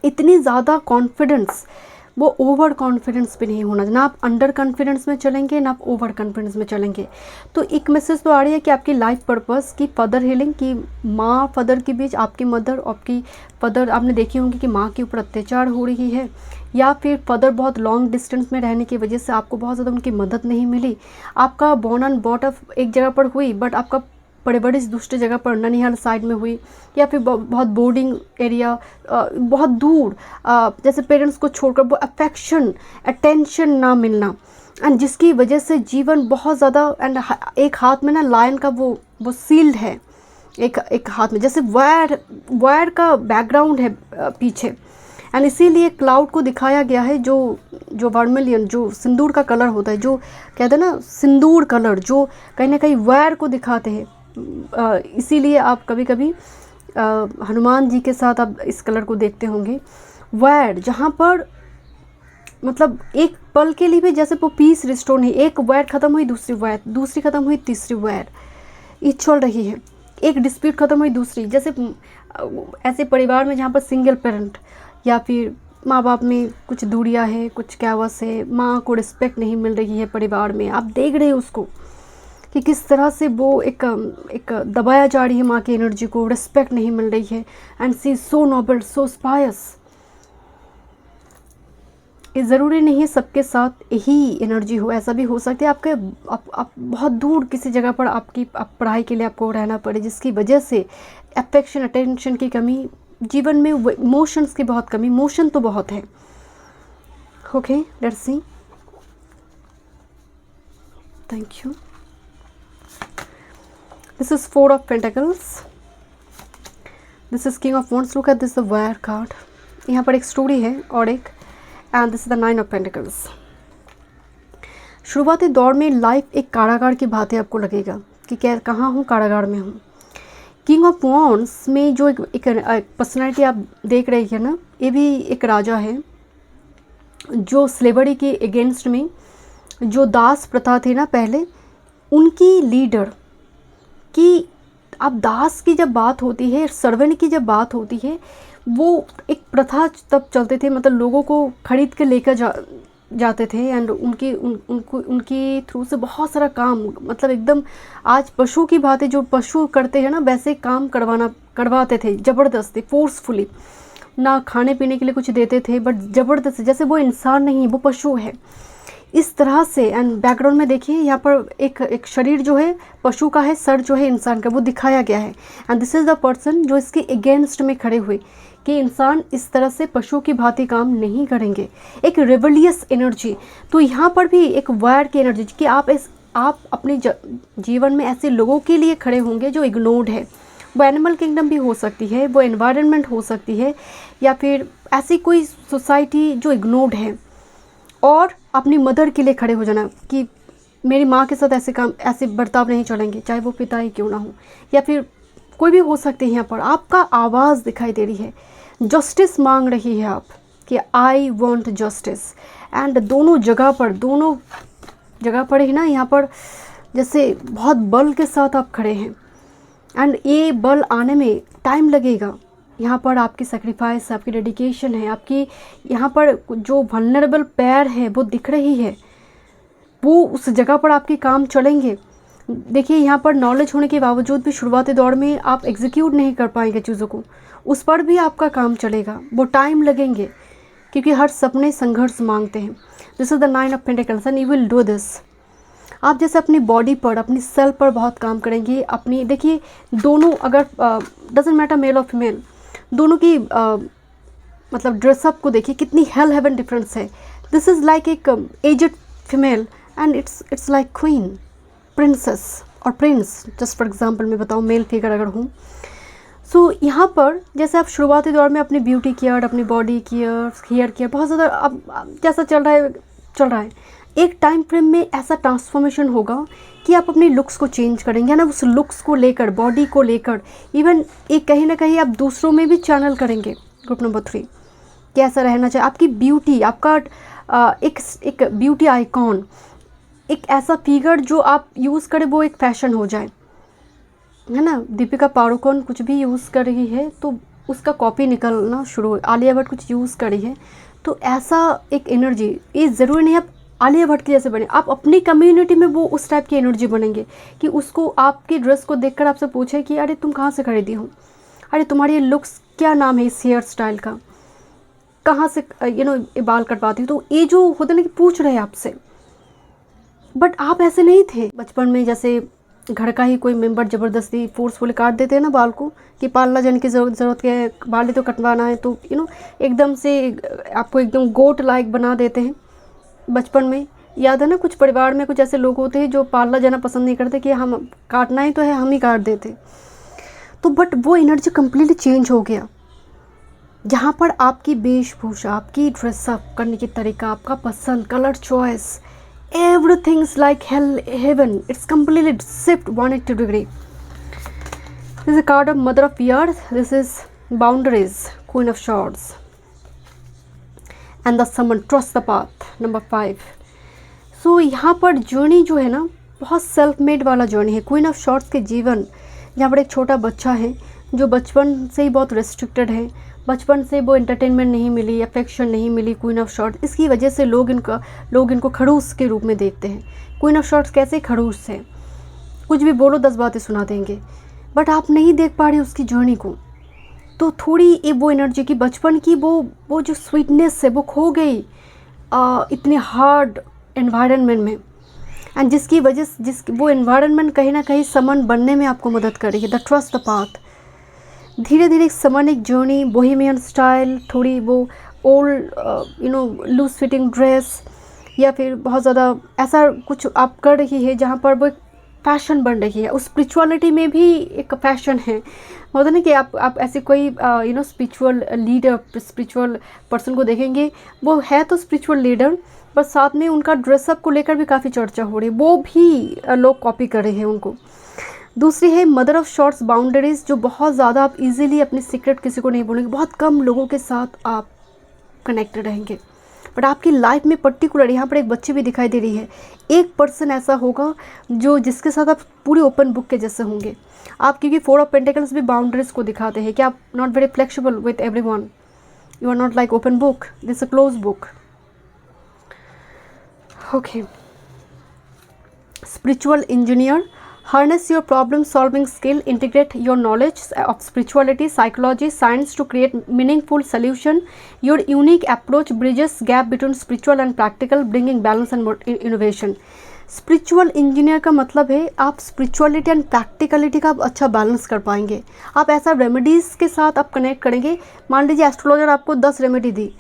A: इतनी ज़्यादा कॉन्फिडेंस, वो ओवर कॉन्फिडेंस भी नहीं होना, ना आप अंडर कॉन्फिडेंस में चलेंगे ना आप ओवर कॉन्फिडेंस में चलेंगे। तो एक मैसेज तो आ रही है कि आपकी लाइफ पर्पस की फादर हीलिंग की, माँ फादर के बीच, आपकी मदर और आपकी फादर, आपने देखी होंगी कि माँ के ऊपर अत्याचार हो रही है, या फिर फादर बहुत लॉन्ग डिस्टेंस में रहने की वजह से आपको बहुत ज़्यादा उनकी मदद नहीं मिली। आपका बॉर्न एंड बॉट अप एक जगह पर हुई, बट आपका बड़े बड़े दूसरी जगह पर ननिहाल साइड में हुई, या फिर बहुत बोर्डिंग एरिया, बहुत दूर, जैसे पेरेंट्स को छोड़कर, वो अफेक्शन अटेंशन ना मिलना, एंड जिसकी वजह से जीवन बहुत ज़्यादा, एंड एक हाथ में ना लायन का वो सील्ड है, एक हाथ में जैसे वायर का बैकग्राउंड है पीछे, एंड इसीलिए क्लाउड को दिखाया गया है जो वर्मिलियन, जो सिंदूर का कलर होता है, जो कहते हैं ना सिंदूर कलर, जो कहीं ना कहीं वायर को दिखाते हैं। इसीलिए आप कभी कभी हनुमान जी के साथ आप इस कलर को देखते होंगे, वायर, जहाँ पर मतलब एक पल के लिए भी जैसे वो पीस रिस्टोर नहीं, एक वायर ख़त्म हुई दूसरी वायर, दूसरी ख़त्म हुई तीसरी वायर, ये चल रही है। एक डिस्प्यूट ख़त्म हुई दूसरी, जैसे ऐसे परिवार में जहाँ पर सिंगल पेरेंट या फिर माँ बाप में कुछ दूरियाँ है, कुछ कैवस है, माँ को रिस्पेक्ट नहीं मिल रही है परिवार में, आप देख रहे हैं उसको कि किस तरह से वो एक दबाया जा रही है, माँ की एनर्जी को रिस्पेक्ट नहीं मिल रही है, and she is so noble, so spice. ये ज़रूरी नहीं है सबके साथ यही एनर्जी हो, ऐसा भी हो सकता है आपके आप बहुत दूर किसी जगह पर आप पढ़ाई के लिए आपको रहना पड़े, जिसकी वजह से अफेक्शन अटेंशन की कमी, जीवन में इमोशंस की बहुत कमी, इमोशन तो बहुत है। Okay, let's C. Thank you. This is 4 of Pentacles. This is King of Wands. Look at this, the Wire card. यहाँ पर एक स्टोरी है और एक, and this is the 9 of Pentacles. शुरुआती दौर में लाइफ एक कारागार की भांति आपको लगेगा कि क्या कहाँ हूँ, कारागार में हूँ। किंग ऑफ वॉन्ड्स में जो एक पर्सनैलिटी आप देख रही है ना, ये भी एक राजा है जो स्लेवरी के अगेंस्ट में, जो दास प्रथा थी ना पहले, उनकी लीडर कि अब दास की जब बात होती है, सर्वेंट की जब बात होती है, वो एक प्रथा तब चलते थे, मतलब लोगों को खरीद के लेकर जाते थे एंड उनकी थ्रू से बहुत सारा काम, मतलब एकदम आज पशु की भांति जो पशु करते हैं ना वैसे काम करवाते थे ज़बरदस्ती, फोर्सफुली। ना खाने पीने के लिए कुछ देते थे बट ज़बरदस्ती, जैसे वो इंसान नहीं वो पशु है इस तरह से। एंड बैकग्राउंड में देखिए यहाँ पर एक शरीर जो है पशु का है, सर जो है इंसान का, वो दिखाया गया है। And this is the person जो इसके अगेंस्ट में खड़े हुए कि इंसान इस तरह से पशु की भांति काम नहीं करेंगे, एक रेबलियस एनर्जी। तो यहाँ पर भी एक वायर की एनर्जी कि आप अपने जीवन में ऐसे लोगों के लिए खड़े होंगे जो इग्नोर्ड है। वो एनिमल किंगडम भी हो सकती है, वो एनवायरनमेंट हो सकती है, या फिर ऐसी कोई सोसाइटी जो इग्नोर्ड है, और अपनी मदर के लिए खड़े हो जाना कि मेरी माँ के साथ ऐसे बर्ताव नहीं चलेंगे, चाहे वो पिता ही क्यों ना हो, या फिर कोई भी हो सकते हैं। यहाँ पर आपका आवाज़ दिखाई दे रही है, जस्टिस मांग रही है आप कि आई वॉन्ट जस्टिस। एंड दोनों जगह पर ही ना, यहाँ पर जैसे बहुत बल के साथ आप खड़े हैं एंड ये बल आने में टाइम लगेगा। यहाँ पर आपकी सेक्रीफाइस, आपकी डेडिकेशन है, आपकी यहाँ पर जो वल्नरेबल पैर है वो दिख रही है, वो उस जगह पर आपके काम चलेंगे। देखिए यहाँ पर नॉलेज होने के बावजूद भी शुरुआती दौर में आप एग्जीक्यूट नहीं कर पाएंगे चीज़ों को, उस पर भी आपका काम चलेगा, वो टाइम लगेंगे क्योंकि हर सपने संघर्ष मांगते हैं। This is the 9 of pentacles and you will do this. आप जैसे अपनी बॉडी पर, अपनी सेल्फ पर बहुत काम करेंगे। अपनी देखिए दोनों, अगर डजेंट मैटर मेल और फीमेल, दोनों की मतलब ड्रेसअप को देखिए कितनी हेल हेवन डिफरेंस है। दिस इज़ लाइक एक aged female and it's like queen, princess और प्रिंस, जस्ट फॉर एग्जांपल मैं बताऊँ मेल फिगर अगर हूँ। सो यहाँ पर जैसे आप शुरुआती दौर में अपनी ब्यूटी केयर, अपनी बॉडी केयर, हेयर केयर बहुत ज़्यादा अब जैसा चल रहा है, एक टाइम फ्रेम में ऐसा ट्रांसफॉर्मेशन होगा कि आप अपनी लुक्स को चेंज करेंगे ना, उस लुक्स को लेकर, बॉडी को लेकर, इवन एक कहीं ना कहीं आप दूसरों में भी चैनल करेंगे। ग्रुप नंबर 3, कैसा रहना चाहिए आपकी ब्यूटी, आपका एक ब्यूटी आइकॉन, एक ऐसा फिगर जो आप यूज़ करें वो एक फैशन हो जाए, है ना। दीपिका पादुकोण कुछ भी यूज़ कर रही है तो उसका कॉपी निकलना शुरू हो, आलिया भट्ट कुछ यूज़ कर रही है तो ऐसा एक एनर्जी, ये ज़रूरी नहीं आप आलिया भट्ट के जैसे बने, आप अपनी कम्युनिटी में वो उस टाइप की एनर्जी बनेंगे कि उसको आपकी ड्रेस को देखकर आपसे पूछे कि अरे तुम कहाँ से खरीदी हो, अरे तुम्हारी ये लुक्स क्या नाम है इस हेयर स्टाइल का, कहाँ से ये बाल कटवाती हो। तो ये जो होता है ना कि पूछ रहे हैं आपसे, बट आप ऐसे नहीं थे बचपन में, जैसे घर का ही कोई मेंबर ज़बरदस्ती फोर्सफुली काट देते हैं ना बाल को कि पालना जाने की ज़रूरत है, बाल ही तो कटवाना है, तो एकदम से आपको एकदम गोट लाइक बना देते हैं। बचपन में याद है ना, कुछ परिवार में कुछ ऐसे लोग होते हैं जो पार्लर जाना पसंद नहीं करते कि हम काटना ही तो है, हम ही काट देते। तो बट वो एनर्जी कम्प्लीटली चेंज हो गया, जहाँ पर आपकी वेशभूषा, आपकी ड्रेसअप करने की तरीका, आपका पसंद, colour choice, everything is like heaven, it's completely shift 180 degree. This is a card of Mother of Earth, this is boundaries, Queen of Swords, and the Summon, trust the path, number 5. So यहाँ पर journey जो है ना बहुत self made वाला journey है। Queen of shorts के जीवन, यहाँ पर एक छोटा बच्चा है जो बचपन से ही बहुत रेस्ट्रिक्टेड है, बचपन से वो एंटरटेनमेंट नहीं मिली, अफेक्शन नहीं मिली क्वीन ऑफ शॉर्ट्स, इसकी वजह से लोग इनको खड़ूस के रूप में देखते हैं। क्वीन ऑफ शॉर्ट्स कैसे खड़ूस है, कुछ भी बोलो 10 बातें सुना देंगे, बट आप नहीं देख पा रहे उसकी जर्नी को। तो थोड़ी वो एनर्जी की बचपन की वो जो स्वीटनेस है वो खो गई इतने हार्ड एनवायरनमेंट में, एंड जिसकी वजह से वो एनवायरनमेंट कहीं ना कहीं समन बनने में आपको मदद कर रही है। द ट्रस्ट द पाथ, धीरे धीरे समन एक जर्नी, बोहेमियन स्टाइल, थोड़ी वो ओल्ड लूज फिटिंग ड्रेस, या फिर बहुत ज़्यादा ऐसा कुछ आप कर रही है जहाँ पर वो एक फैशन बन रही है। उस स्पिरिचुअलिटी में भी एक फैशन है, होता ना कि आप ऐसे कोई स्पिरिचुअल लीडर, स्पिरिचुअल पर्सन को देखेंगे, वो है तो स्पिरिचुअल लीडर, पर साथ में उनका ड्रेसअप को लेकर भी काफ़ी चर्चा हो रही है, वो भी लोग कॉपी कर रहे हैं उनको। दूसरी है मदर ऑफ शॉर्ट्स, बाउंड्रीज, जो बहुत ज़्यादा आप इजीली अपनी सीक्रेट किसी को नहीं बोलेंगे, बहुत कम लोगों के साथ आप कनेक्टेड रहेंगे। बट आपकी लाइफ में पर्टिकुलर यहाँ पर एक बच्ची भी दिखाई दे रही है, एक पर्सन ऐसा होगा जो जिसके साथ आप पूरी ओपन बुक के जैसे होंगे आप, क्योंकि 4 ऑफ पेंटिकल्स भी बाउंड्रीज को दिखाते हैं कि आप not very flexible with everyone, you are not like open book, this a close book. Okay, spiritual engineer, harness your problem solving skill, integrate your knowledge of spirituality, psychology, science to create meaningful solution. Your unique approach bridges gap between spiritual and practical, bringing balance and innovation. Spiritual engineer का मतलब है आप spirituality and practicality का आप अच्छा balance कर पाएंगे। आप ऐसा रेमेडीज़ के साथ आप कनेक्ट करेंगे। मान लीजिए एस्ट्रोलॉजर आपको 10 रेमेडी दी,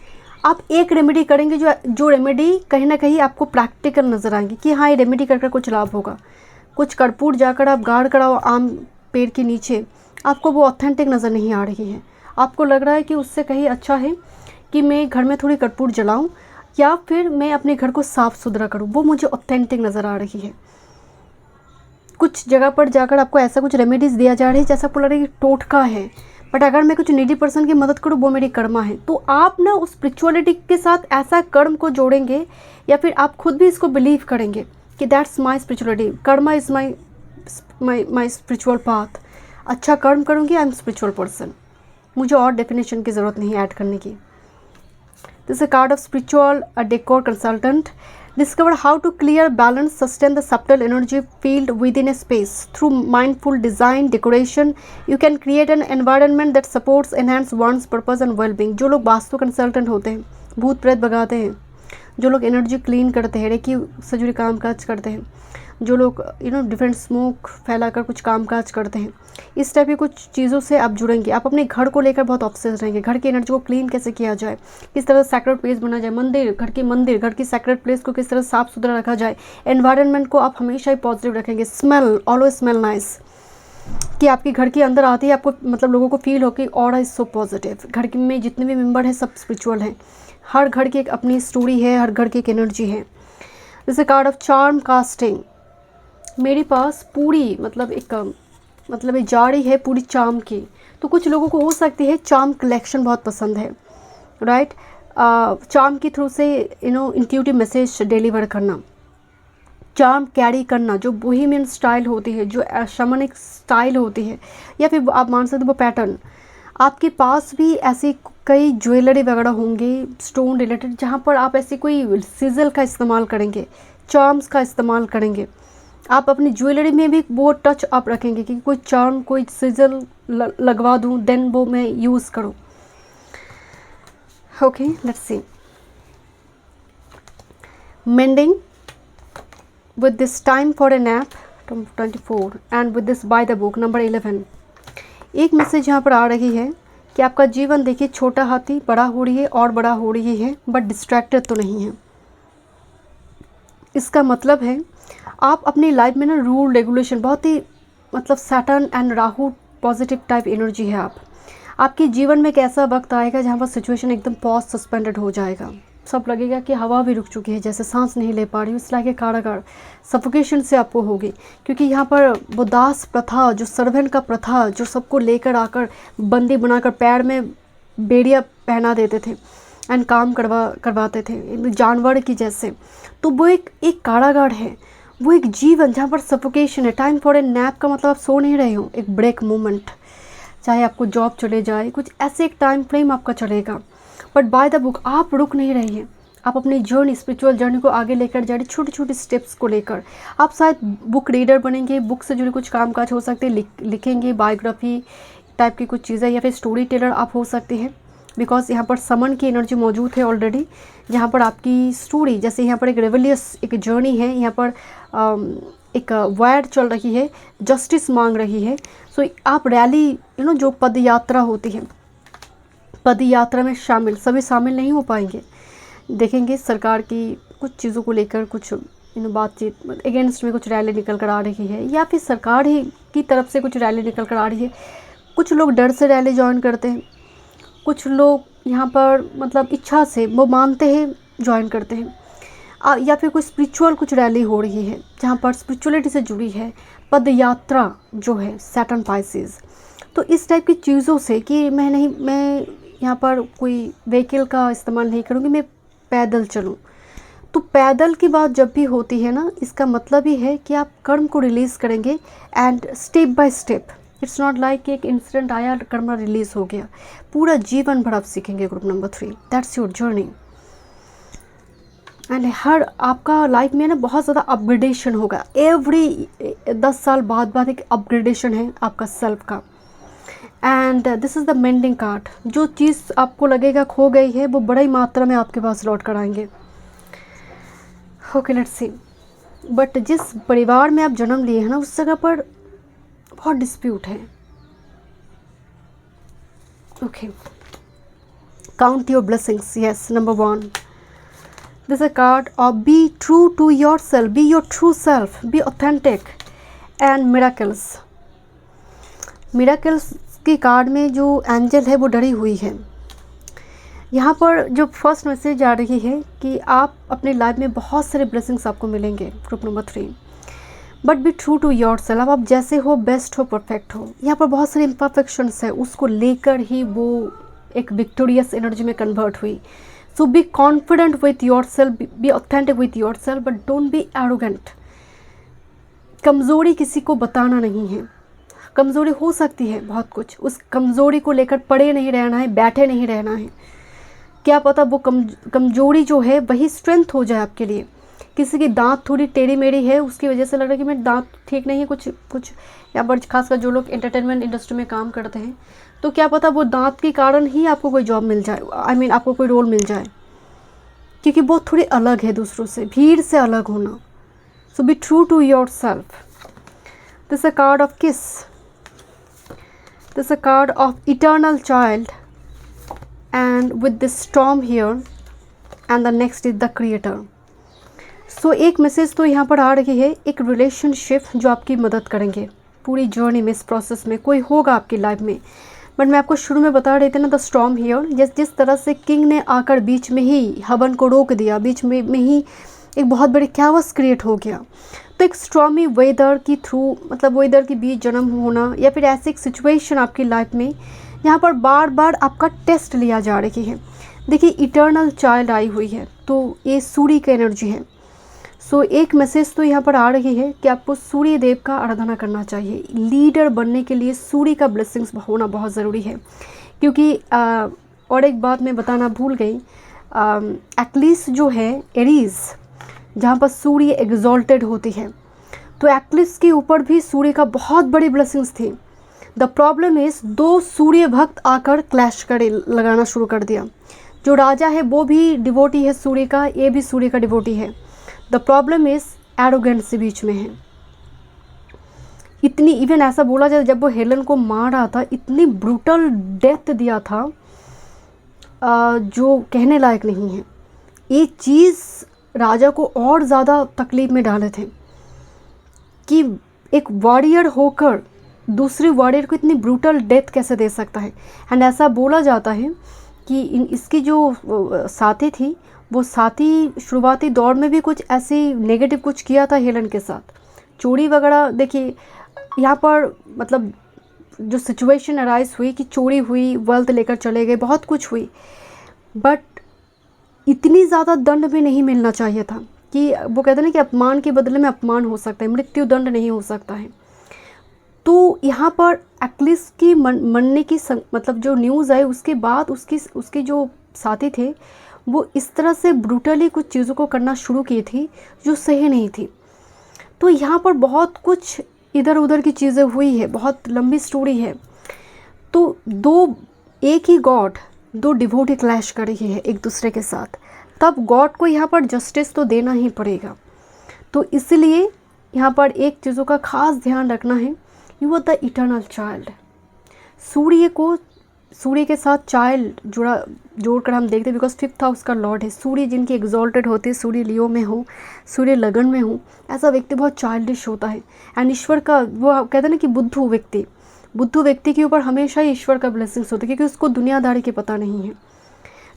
A: आप एक रेमेडी करेंगे जो रेमेडी कहीं ना कहीं आपको प्रैक्टिकल नज़र आएंगी कि हाँ ये रेमेडी कर कुछ लाभ होगा। कुछ कर्पूर जाकर आप गाड़ कराओ आम पेड़ के नीचे, आपको वो ऑथेंटिक नज़र नहीं आ रही है। आपको लग रहा है कि उससे कहीं अच्छा है कि मैं घर में थोड़ी कर्पूर जलाऊं या फिर मैं अपने घर को साफ़ सुथरा करूं, वो मुझे ऑथेंटिक नज़र आ रही है। कुछ जगह पर जाकर आपको ऐसा कुछ रेमेडीज़ दिया जा रहा है जैसा आपको लग रहा है कि टोटका है, बट अगर मैं कुछ नीडी पर्सन की मदद करूँ वो मेरी कर्मा है। तो आप ना उस स्पिरिचुअलिटी के साथ ऐसा कर्म को जोड़ेंगे या फिर आप खुद भी इसको बिलीव करेंगे कि that's my spirituality, Karma is my spiritual path. अच्छा कर्म करूँगी, आई एम स्पिरिचुअल पर्सन, मुझे और डेफिनेशन की ज़रूरत नहीं ऐड करने की। This is a card of spiritual decor consultant. Discover how to clear, balance, sustain the subtle energy field within a space. Through mindful design, decoration, you can create an environment that supports, enhance one's purpose and well-being. जो लोग vastu consultant होते हैं, भूत प्रेत भगाते हैं, जो लोग एनर्जी क्लीन करते हैं, रेकी से जुड़े काम काज करते हैं, जो लोग डिफरेंट स्मोक फैलाकर कुछ काम काज करते हैं, इस टाइप की कुछ चीज़ों से आप जुड़ेंगे। आप अपने घर को लेकर बहुत ऑब्सेस्ड रहेंगे, घर की एनर्जी को क्लीन कैसे किया जाए, किस तरह सैक्रेड प्लेस बना जाए, मंदिर घर की सैक्रेड प्लेस को किस तरह साफ़ सुथरा रखा जाए, एनवायरनमेंट को आप हमेशा ही पॉजिटिव रखेंगे। स्मेल, ऑलवेज स्मेल नाइस, कि आपके घर के अंदर आते ही आपको मतलब लोगों को फील हो कि ऑरा इज़ सो पॉजिटिव। घर में जितने भी मेम्बर हैं सब स्पिरिचुअल हैं, हर घर की एक अपनी स्टोरी है, हर घर की एक एनर्जी है। जैसे कार्ड ऑफ चार्म कास्टिंग, मेरे पास पूरी मतलब एक जारी है पूरी चार्म की। तो कुछ लोगों को हो सकती है चार्म कलेक्शन बहुत पसंद है, राइट। चार्म के थ्रू से इंट्यूटिव मैसेज डिलीवर करना, चार्म कैरी करना, जो बोहेमियन स्टाइल होती है, जो शमनिक स्टाइल होती है, या फिर आप मान सकते हो वो पैटर्न। आपके पास भी ऐसी कई ज्वेलरी वगैरह होंगे स्टोन रिलेटेड, जहाँ पर आप ऐसी कोई सिजल का इस्तेमाल करेंगे, चार्म्स का इस्तेमाल करेंगे। आप अपनी ज्वेलरी में भी वो टच आप रखेंगे कि कोई चार्म, कोई सिजल लगवा दूँ, देन वो मैं यूज़ करूँ। Okay, let's C. Mending with this time for a nap 24 and with this by the book number 11। एक मैसेज यहाँ पर आ रही है कि आपका जीवन देखिए छोटा हाथी बड़ा हो रही है और बड़ा हो रही है, बट डिस्ट्रैक्टेड तो नहीं है। इसका मतलब है आप अपनी लाइफ में ना रूल रेगुलेशन बहुत ही मतलब Saturn and Rahu positive type energy है। आपके जीवन में एक ऐसा वक्त आएगा जहाँ पर सिचुएशन एकदम पॉज सस्पेंडेड हो जाएगा, सब लगेगा कि हवा भी रुक चुकी है, जैसे सांस नहीं ले पा रही हूँ, इस लाइक कारागार सफोकेशन से आपको होगी। क्योंकि यहाँ पर वो दास प्रथा, जो सर्वेंट का प्रथा, जो सबको लेकर आकर बंदी बनाकर पैर में बेड़िया पहना देते थे एंड काम करवाते थे जानवर की जैसे, तो वो एक कारागार है, वो एक जीवन जहाँ पर सफोकेशन है। टाइम फॉर ए नैप का मतलब आप सो नहीं रहे हो, एक ब्रेक मोमेंट, चाहे आपको जॉब चले जाए, कुछ ऐसे एक टाइम फ्रेम आपका चलेगा, बट बाय द बुक आप रुक नहीं रही हैं। आप अपनी जर्नी, स्पिरिचुअल जर्नी को आगे लेकर जा रही, छोटी छोटी स्टेप्स को लेकर। आप शायद बुक रीडर बनेंगे, बुक से जुड़े कुछ कामकाज हो सकते हैं, लिखेंगे बायोग्राफी टाइप की कुछ चीज़ें, या फिर स्टोरी टेलर आप हो सकते हैं। बिकॉज यहाँ पर समन की एनर्जी मौजूद है ऑलरेडी, जहाँ पर आपकी स्टोरी, जैसे यहाँ पर एक रेवलियस एक जर्नी है, यहाँ पर एक वायर चल रही है, जस्टिस मांग रही है। सो आप रैली जो पद यात्रा होती है, पद यात्रा में शामिल, सभी शामिल नहीं हो पाएंगे। देखेंगे सरकार की कुछ चीज़ों को लेकर कुछ बातचीत अगेंस्ट में कुछ रैली निकल कर आ रही है, या फिर सरकार ही की तरफ से कुछ रैली निकल कर आ रही है। कुछ लोग डर से रैली ज्वाइन करते हैं, कुछ लोग यहाँ पर मतलब इच्छा से वो मानते हैं ज्वाइन करते हैं, या फिर कोई स्पिरिचुअल कुछ रैली हो रही है जहाँ पर स्पिरिचुअलिटी से जुड़ी है, पद यात्रा जो है सैटर्न पाइसेस। तो इस टाइप की चीज़ों से कि मैं यहाँ पर कोई व्हीकल का इस्तेमाल नहीं करूँगी, मैं पैदल चलूँ। तो पैदल की बात जब भी होती है ना, इसका मतलब ही है कि आप कर्म को रिलीज़ करेंगे and step by step. It's not like एक इंसिडेंट आया कर्म रिलीज़ हो गया, पूरा जीवन भर आप सीखेंगे। Group number 3, that's your journey. And हर आपका लाइफ में ना बहुत ज़्यादा अपग्रेडेशन होगा, एवरी 10 साल बाद एक अपग्रेडेशन है आपका सेल्फ का। And this is the mending card. जो चीज़ आपको लगेगा खो गई है वो बड़ी मात्रा में आपके पास लौट कर आएंगे। Okay, let's C. बट जिस परिवार में आप जन्म लिए हैं ना, उस जगह पर बहुत डिस्प्यूट है। Okay, count your blessings. Yes, number 1, this a card of be true to yourself, be your true self, be authentic and miracles. Miracles की कार्ड में जो एंजल है वो डरी हुई है। यहाँ पर जो फर्स्ट मैसेज आ रही है कि आप अपने लाइफ में बहुत सारे ब्लेसिंग्स आपको मिलेंगे। Group number 3, but be true to yourself. आप जैसे हो, बेस्ट हो, परफेक्ट हो। यहाँ पर बहुत सारे इम्परफेक्शंस है, उसको लेकर ही वो एक विक्टोरियस एनर्जी में कन्वर्ट हुई। So be confident with yourself, be authentic with yourself, but don't be arrogant. कमज़ोरी किसी को बताना नहीं है। कमज़ोरी हो सकती है बहुत कुछ, उस कमज़ोरी को लेकर पड़े नहीं रहना है, बैठे नहीं रहना है। क्या पता वो कमजोरी जो है वही स्ट्रेंथ हो जाए आपके लिए। किसी की दांत थोड़ी टेढ़ी मेढ़ी है, उसकी वजह से लग रहा है कि मेरे दांत ठीक नहीं है, कुछ या पर खासकर जो लोग एंटरटेनमेंट इंडस्ट्री में काम करते हैं, तो क्या पता वो दांत के कारण ही आपको कोई जॉब मिल जाए, आई मीन आपको कोई रोल मिल जाए, क्योंकि वो थोड़ी अलग है दूसरों से, भीड़ से अलग होना। So be true to yourself. This a card of kiss, this a card of eternal child and with this storm here and the next is the creator. So एक मैसेज तो यहाँ पर आ रही है, एक रिलेशनशिप जो आपकी मदद करेंगे पूरी जर्नी में, इस प्रोसेस में कोई होगा आपकी लाइफ में। बट मैं आपको शुरू में बता रही थी ना, द स्टॉर्म हियर, जिस तरह से किंग ने आकर बीच में ही हवन को रोक दिया, बीच में ही एक बहुत बड़ी कैओस क्रिएट हो गया। तो एक स्टॉर्मी वेदर की थ्रू, मतलब वेदर के बीच जन्म होना या फिर ऐसी एक सिचुएशन आपकी लाइफ में यहाँ पर बार बार आपका टेस्ट लिया जा रही है। देखिए, इटर्नल चाइल्ड आई हुई है, तो ये सूर्य की एनर्जी है। सो एक मैसेज तो यहाँ पर आ रही है कि आपको सूर्य देव का आराधना करना चाहिए। लीडर बनने के लिए सूर्य का ब्लेसिंग्स होना बहुत ज़रूरी है, क्योंकि और एक बात मैं बताना भूल गई, एक्लिस जो है एरीज, जहाँ पर सूर्य एग्जॉल्टेड होती है, तो एक्लिस के ऊपर भी सूर्य का बहुत बड़ी ब्लेसिंग्स थी। द प्रॉब्लम इज़ 2 सूर्य भक्त आकर क्लैश करे लगाना शुरू कर दिया। जो राजा है वो भी डिवोटी है सूर्य का, ये भी सूर्य का डिवोटी है। द प्रॉब्लम इज़ एरोगेंसी बीच में है। इतनी, इवन ऐसा बोला जाए जब वो हेलन को मार रहा था, इतनी ब्रूटल डेथ दिया था जो कहने लायक नहीं है। ये चीज़ राजा को और ज़्यादा तकलीफ में डाले थे कि एक वॉरियर होकर दूसरे वॉरियर को इतनी ब्रूटल डेथ कैसे दे सकता है। एंड ऐसा बोला जाता है कि इसकी जो साथी थी, वो साथी शुरुआती दौर में भी कुछ ऐसी नेगेटिव कुछ किया था हेलन के साथ, चोरी वगैरह। देखिए यहाँ पर मतलब जो सिचुएशन अराइज हुई कि चोरी हुई, वेल्थ लेकर चले गए, बहुत कुछ हुई, बट इतनी ज़्यादा दंड भी नहीं मिलना चाहिए था। कि वो कहते हैं ना कि अपमान के बदले में अपमान हो सकता है, मृत्यु दंड नहीं हो सकता है। तो यहाँ पर एक्लिस की मरने की मतलब जो न्यूज़ आई उसके बाद उसके जो साथी थे वो इस तरह से ब्रूटली कुछ चीज़ों को करना शुरू की थी जो सही नहीं थी। तो यहाँ पर बहुत कुछ इधर उधर की चीज़ें हुई है, बहुत लंबी स्टोरी है। तो एक ही गॉड, 2 डिवोटी क्लैश कर रही है एक दूसरे के साथ, तब गॉड को यहाँ पर जस्टिस तो देना ही पड़ेगा। तो इसलिए यहाँ पर एक चीज़ों का खास ध्यान रखना है, you are the eternal child. सूर्य के साथ चाइल्ड जोड़कर हम देखते हैं, बिकॉज 5th हाउस का लॉर्ड है सूर्य, जिनकी एग्जॉल्टेड होती है, सूर्य लियो में हो, सूर्य लगन में हो, ऐसा व्यक्ति बहुत चाइल्डिश होता है। एंड ईश्वर का वो कहते हैं ना कि बुद्धू व्यक्ति के ऊपर हमेशा ही ईश्वर का ब्लेसिंग्स होता है, क्योंकि उसको दुनियादारी की पता नहीं है।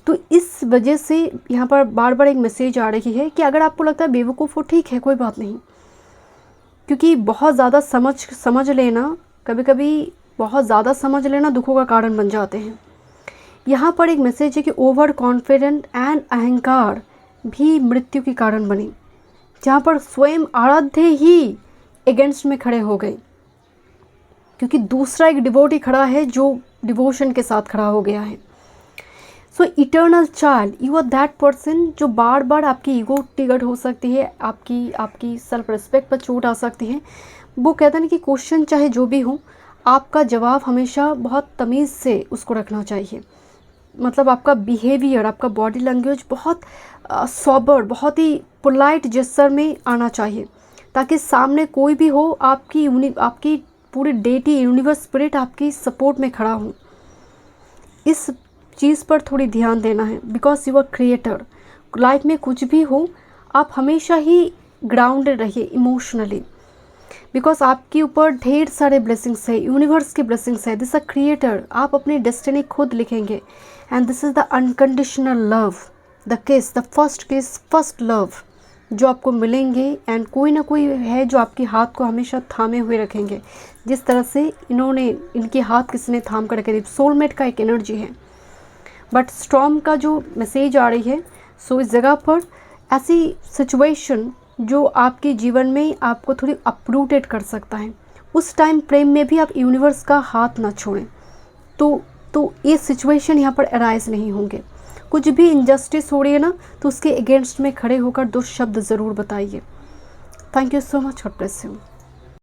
A: तो इस वजह से यहाँ पर बार बार एक मैसेज आ रही है कि अगर आपको लगता है बेवकूफ़ हो, ठीक है, कोई बात नहीं, क्योंकि बहुत ज़्यादा समझ लेना, कभी कभी बहुत ज़्यादा समझ लेना दुखों का कारण बन जाते हैं। यहाँ पर एक मैसेज है कि ओवर कॉन्फिडेंट एंड अहंकार भी मृत्यु के कारण बनी, जहाँ पर स्वयं आराध्य ही अगेंस्ट में खड़े हो गए, क्योंकि दूसरा एक डिवोटी खड़ा है जो डिवोशन के साथ खड़ा हो गया है। So eternal child, you are that person जो बार बार आपकी ईगो ट्रिगर हो सकती है, आपकी सेल्फ रिस्पेक्ट पर चोट आ सकती है। वो कहते हैं कि क्वेश्चन चाहे जो भी हो, आपका जवाब हमेशा बहुत तमीज़ से उसको रखना चाहिए। मतलब आपका बिहेवियर, आपका बॉडी लैंग्वेज बहुत सॉबर, बहुत ही पोलाइट जेस्चर में आना चाहिए, ताकि सामने कोई भी हो, आपकी पूरी डेटी यूनिवर्स स्पिरिट आपकी सपोर्ट में खड़ा हो। इस चीज़ पर थोड़ी ध्यान देना है, because you are creator. Life में कुछ भी हो, आप हमेशा ही ग्राउंडेड रहिए इमोशनली, बिकॉज आपके ऊपर ढेर सारे ब्लेसिंग्स है, यूनिवर्स की ब्लेसिंग्स है। दिस अ क्रिएटर, आप अपनी डेस्टिनी खुद लिखेंगे। And this is the unconditional love, the किस, द फर्स्ट किस, फर्स्ट लव जो आपको मिलेंगे। एंड कोई ना कोई है जो आपके हाथ को हमेशा थामे हुए रखेंगे, जिस तरह से इनके हाथ किसी ने थाम कर रखे थे। सोलमेट का एक एनर्जी है। बट स्टॉर्म का जो मैसेज आ रही है, सो इस जगह पर ऐसी सिचुएशन जो आपके जीवन में आपको थोड़ी अपरूटेड कर सकता है, उस टाइम फ्रेम में भी आप यूनिवर्स का हाथ ना छोड़ें, तो ये सिचुएशन यहाँ पर अराइज नहीं होंगे। कुछ भी इनजस्टिस हो रही है ना, तो उसके अगेंस्ट में खड़े होकर 2 शब्द ज़रूर बताइए। Thank you so much, God bless you.